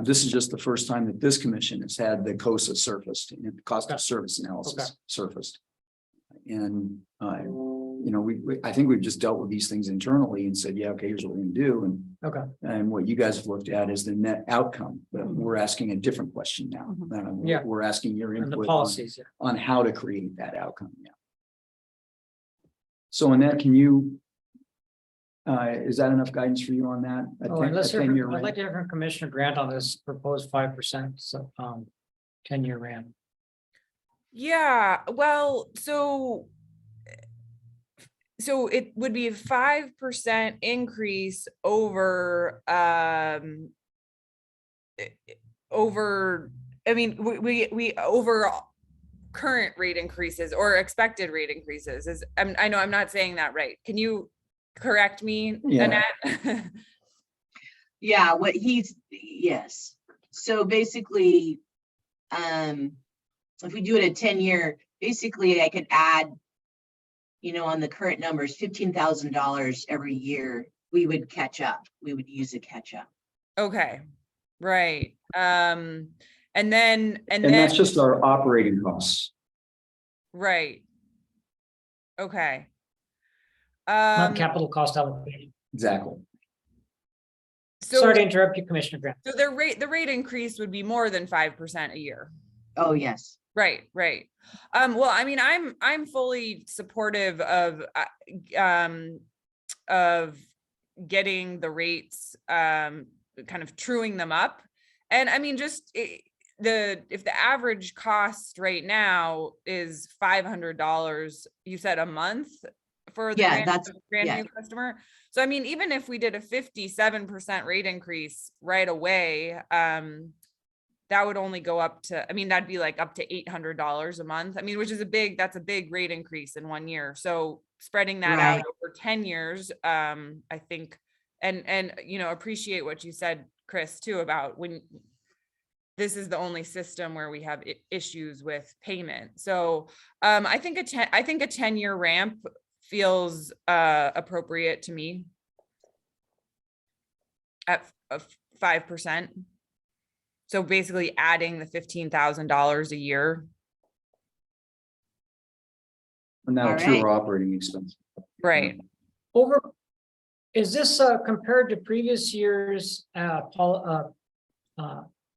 [SPEAKER 1] This is just the first time that this commission has had the COSA surfaced, and the cost of service analysis surfaced. And I think we've just dealt with these things internally and said, yeah, okay, here's what we're going to do. And what you guys have looked at is the net outcome. But we're asking a different question now.
[SPEAKER 3] Yeah.
[SPEAKER 1] We're asking your
[SPEAKER 3] And the
[SPEAKER 1] input
[SPEAKER 3] policies,
[SPEAKER 1] on how to create that outcome. Yeah. So Annette, can you? Is that enough guidance for you on that?
[SPEAKER 3] I'd like to hear from Commissioner Grant on this proposed 5%, so 10-year ramp.
[SPEAKER 5] Yeah, well, so it would be a 5% increase over, I mean, we over current rate increases or expected rate increases I know I'm not saying that right. Can you correct me,
[SPEAKER 1] Yeah.
[SPEAKER 5] Annette?
[SPEAKER 12] Yeah, yes. So basically, if we do it at 10-year, basically I could add, on the current numbers, $15,000 every year, we would catch up. We would use a catch up.
[SPEAKER 5] Okay, right. And then
[SPEAKER 1] that's just our operating costs.
[SPEAKER 5] right. Okay.
[SPEAKER 3] Not capital cost allocation.
[SPEAKER 1] Exactly.
[SPEAKER 5] So,
[SPEAKER 3] Sorry to interrupt you, Commissioner Grant.
[SPEAKER 5] so the rate increase would be more than 5% a year.
[SPEAKER 12] Oh, yes.
[SPEAKER 5] Right, right. Well, I mean, I'm fully supportive of getting the rates, kind of truing them up. And I mean, just if the average cost right now is $500, you said a month for the
[SPEAKER 12] Yeah, that's, yeah.
[SPEAKER 5] Grandview customer. So I mean, even if we did a 57% rate increase right away, that would only go up to, I mean, that'd be like up to $800 a month. I mean, which is that's a big rate increase in 1 year. So spreading that out
[SPEAKER 12] Right.
[SPEAKER 5] over 10 years, I think, and, you know, appreciate what you said, Chris, too, about when this is the only system where we have issues with payment. So, I think a 10-year ramp feels, appropriate to me at 5%. So basically adding the $15,000 a year.
[SPEAKER 1] And that'll
[SPEAKER 12] All
[SPEAKER 1] true
[SPEAKER 12] right.
[SPEAKER 1] our operating expense.
[SPEAKER 5] Right.
[SPEAKER 3] Is this compared to previous years'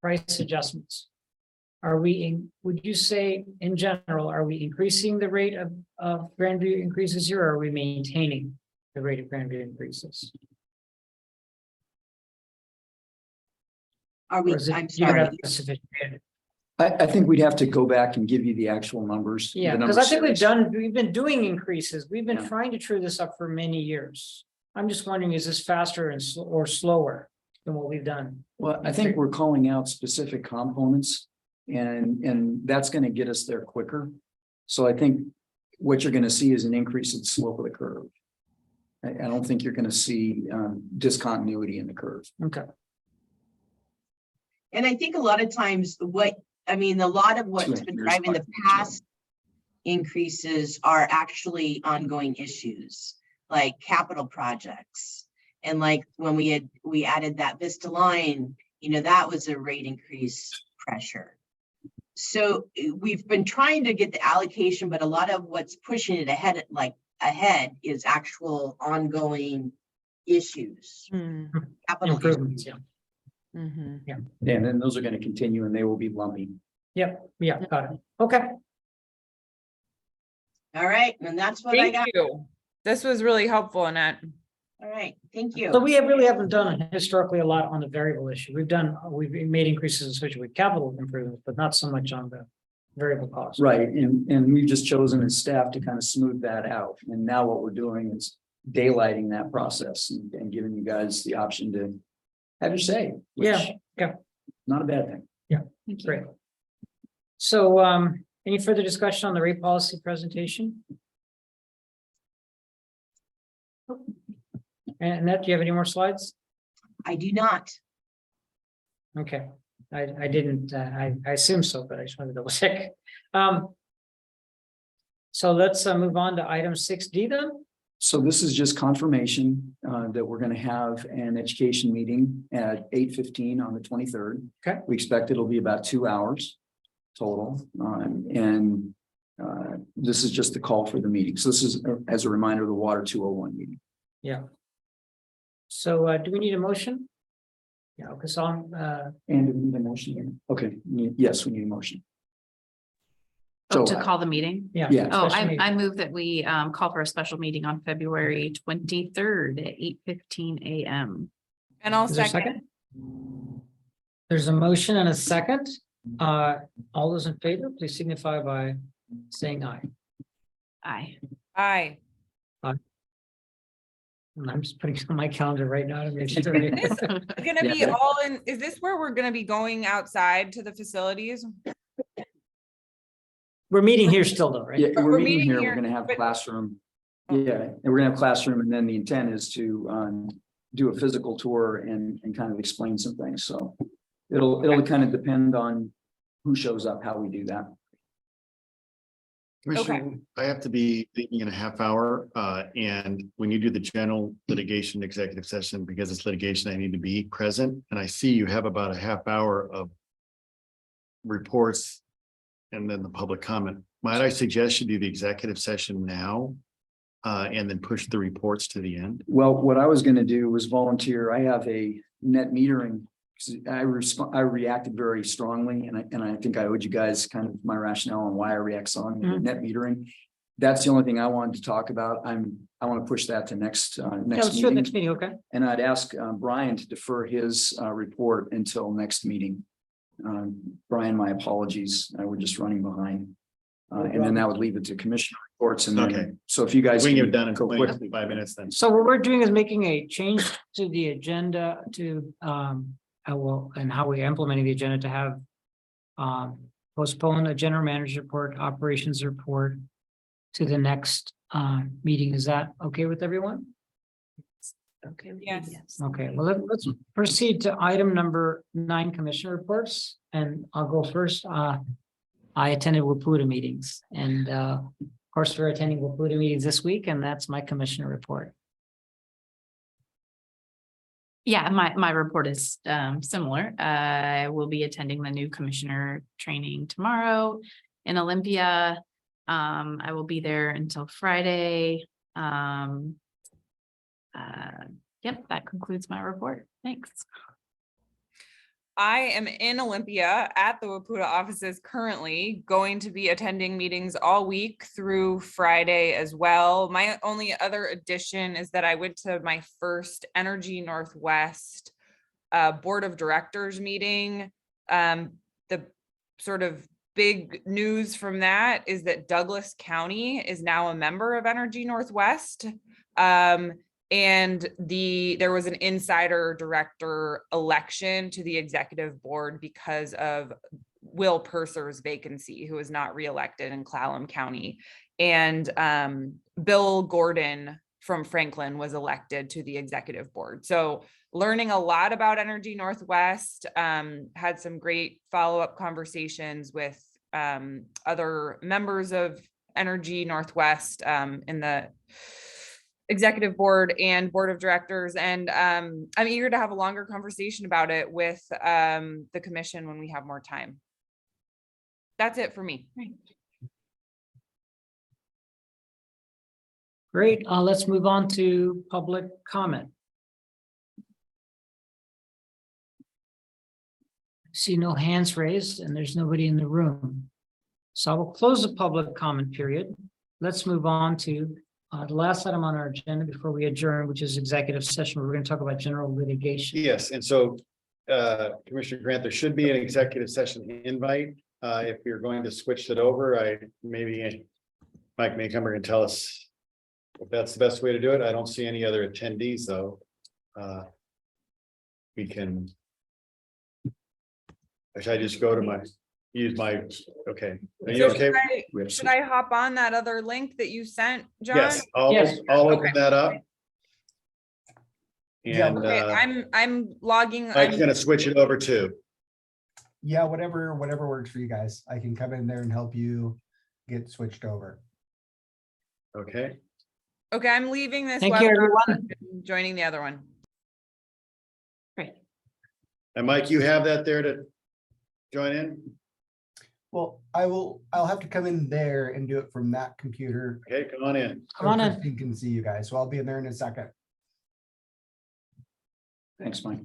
[SPEAKER 3] price adjustments? Would you say in general, are we increasing the rate of Grandview increases here, or are we maintaining the rate of Grandview increases?
[SPEAKER 12] Are we,
[SPEAKER 3] Or is it-
[SPEAKER 12] I'm
[SPEAKER 3] you don't
[SPEAKER 12] sorry.
[SPEAKER 3] have sufficient data?
[SPEAKER 1] I think we'd have to go back and give you the actual numbers.
[SPEAKER 3] Yeah,
[SPEAKER 1] the
[SPEAKER 3] because I
[SPEAKER 1] numbers.
[SPEAKER 3] think we've been doing increases. We've been
[SPEAKER 1] Yeah.
[SPEAKER 3] trying to true this up for many years. I'm just wondering, is this faster or slower than what we've done?
[SPEAKER 1] Well, I think we're calling out specific components and that's going to get us there quicker. So I think what you're going to see is an increase in the slope of the curve. I don't think you're going to see discontinuity in the curve.
[SPEAKER 3] Okay.
[SPEAKER 12] And I think a lot of times a lot of what's been
[SPEAKER 1] Years,
[SPEAKER 12] driving the
[SPEAKER 1] 5%.
[SPEAKER 12] past increases are actually ongoing issues, like capital projects. And like when we added that Vista line, that was a rate increase pressure. So we've been trying to get the allocation, but a lot of what's pushing it ahead is actual ongoing issues. Capital
[SPEAKER 3] Improvements,
[SPEAKER 12] issues.
[SPEAKER 3] yeah.
[SPEAKER 5] Mm-hmm.
[SPEAKER 1] And then those are going to continue and they will be lumpy.
[SPEAKER 3] Yep, yeah, got it. Okay.
[SPEAKER 12] All right, and that's what I
[SPEAKER 5] Thank
[SPEAKER 12] got.
[SPEAKER 5] you. This was really helpful, Annette.
[SPEAKER 12] All right, thank you.
[SPEAKER 3] So we really haven't done historically a lot on the variable issue. We've made increases especially with capital improvements, but not so much on the variable cost.
[SPEAKER 1] Right. And we've just chosen as staff to kind of smooth that out. And now what we're doing is daylighting that process and giving you guys the option to have your say. which
[SPEAKER 3] Yeah, okay.
[SPEAKER 1] Not a bad thing.
[SPEAKER 2] Thank you.
[SPEAKER 3] Great. So, any further discussion on the rate policy presentation? And Annette, do you have any more slides?
[SPEAKER 12] I do not.
[SPEAKER 3] Okay, I didn't, I assume so, but I just wanted to double check. So let's move on to item 6D then.
[SPEAKER 1] So this is just confirmation that we're going to have an education meeting at 8:15 on the 23rd.
[SPEAKER 3] Okay.
[SPEAKER 1] We expect it'll be about 2 hours total. And this is just the call for the meeting. So this is as a reminder of the Water 201 meeting.
[SPEAKER 3] Yeah. So do we need a motion? Yeah, because
[SPEAKER 1] And do we need a motion here? Okay, yes, we need a motion.
[SPEAKER 2] Oh,
[SPEAKER 1] So,
[SPEAKER 2] to call the meeting?
[SPEAKER 3] yeah.
[SPEAKER 1] Yeah.
[SPEAKER 2] Oh,
[SPEAKER 3] special meeting.
[SPEAKER 2] I move that we call for a special meeting on February 23rd at 8:15 a.m.
[SPEAKER 5] And I'll
[SPEAKER 3] Is there a
[SPEAKER 5] second.
[SPEAKER 3] There's a motion and a second. All those in favor, please signify by saying aye.
[SPEAKER 2] Aye.
[SPEAKER 5] Aye.
[SPEAKER 3] And I'm just putting it on my calendar right now to make sure.
[SPEAKER 5] It's gonna be
[SPEAKER 1] Yeah.
[SPEAKER 5] all in, is this where we're gonna be going outside to the facilities?
[SPEAKER 3] We're meeting here still though, right?
[SPEAKER 1] yeah,
[SPEAKER 5] But
[SPEAKER 1] we're
[SPEAKER 5] we're
[SPEAKER 1] meeting
[SPEAKER 5] meeting
[SPEAKER 1] here,
[SPEAKER 5] here,
[SPEAKER 1] we're gonna have
[SPEAKER 5] but-
[SPEAKER 1] classroom.
[SPEAKER 5] Oh.
[SPEAKER 1] Yeah, and we're gonna have classroom, and then the intent is to do a physical tour and kind of explain some things, so. It'll kind of depend on who shows up, how we do that.
[SPEAKER 4] Commissioner, I have to be thinking in a half hour, and when you do the general litigation executive session, because it's litigation, I need to be present, and I see you have about a half hour of reports and then the public comment. Might I suggest you do the executive session now, and then push the reports to the end?
[SPEAKER 1] Well, what I was gonna do was volunteer. I have a net metering. 'Cause I reacted very strongly, and I think I owed you guys kind of my rationale on why I react strongly to net metering. That's the only thing I wanted to talk about. I want to push that to next
[SPEAKER 3] Yeah,
[SPEAKER 1] next
[SPEAKER 3] let's do it next
[SPEAKER 1] meeting.
[SPEAKER 3] meeting, okay?
[SPEAKER 1] And I'd ask Brian to defer his report until next meeting. Brian, my apologies. We're just running behind. And then that would leave it to commissioner reports and
[SPEAKER 4] Okay.
[SPEAKER 1] then, so if you guys.
[SPEAKER 4] We can get
[SPEAKER 1] can
[SPEAKER 4] it done in
[SPEAKER 1] go quickly.
[SPEAKER 4] 5 minutes then.
[SPEAKER 3] So what we're doing is making a change to the agenda to, and how we're implementing the agenda to have postpone a general manager report, operations report to the next meeting. Is that okay with everyone?
[SPEAKER 2] Okay.
[SPEAKER 5] Yes.
[SPEAKER 3] Okay, well, let's proceed to item number 9, commissioner reports, and I'll go first. I attended WPUDA meetings, and of course, we're attending WPUDA meetings this week, and that's my commissioner report.
[SPEAKER 2] Yeah, my report is similar. I will be attending the new commissioner training tomorrow in Olympia. I will be there until Friday. Yep, that concludes my report. Thanks.
[SPEAKER 5] I am in Olympia at the WPUDA offices currently, going to be attending meetings all week through Friday as well. My only other addition is that I went to my first Energy Northwest Board of Directors meeting. The sort of big news from that is that Douglas County is now a member of Energy Northwest. And there was an insider director election to the executive board because of Will Purser's vacancy, who was not reelected in Clallam County. And Bill Gordon from Franklin was elected to the executive board. So learning a lot about Energy Northwest, had some great follow-up conversations with other members of Energy Northwest in the executive board and board of directors. And I'm eager to have a longer conversation about it with the commission when we have more time. That's it for me.
[SPEAKER 3] Great, let's move on to public comment. See no hands raised and there's nobody in the room. So I will close the public comment period. Let's move on to the last item on our agenda before we adjourn, which is executive session. We're going to talk about general litigation.
[SPEAKER 4] Yes, and so Commissioner Grant, there should be an executive session invite. If you're going to switch it over, maybe Mike Maycomer can tell us if that's the best way to do it. I don't see any other attendees, though. We can. Should I just go to use my, okay. Are you
[SPEAKER 5] So
[SPEAKER 4] okay?
[SPEAKER 5] should I hop on that other link that you sent, John?
[SPEAKER 4] Yes, I'll open that up. And
[SPEAKER 5] Okay, I'm logging.
[SPEAKER 4] Mike's gonna switch it over too.
[SPEAKER 13] Yeah, whatever works for you guys. I can come in there and help you get switched over.
[SPEAKER 4] Okay.
[SPEAKER 5] Okay, I'm leaving this.
[SPEAKER 3] Thank you,
[SPEAKER 5] webinar
[SPEAKER 3] everyone.
[SPEAKER 5] and joining the other one.
[SPEAKER 2] Great.
[SPEAKER 4] And Mike, you have that there to join in?
[SPEAKER 13] Well, I'll have to come in there and do it from that computer.
[SPEAKER 4] Okay, come on in.
[SPEAKER 3] Come on in.
[SPEAKER 13] Kristen can see you guys. So I'll be in there in a second.
[SPEAKER 1] Thanks, Mike.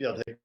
[SPEAKER 4] Yeah, I'll take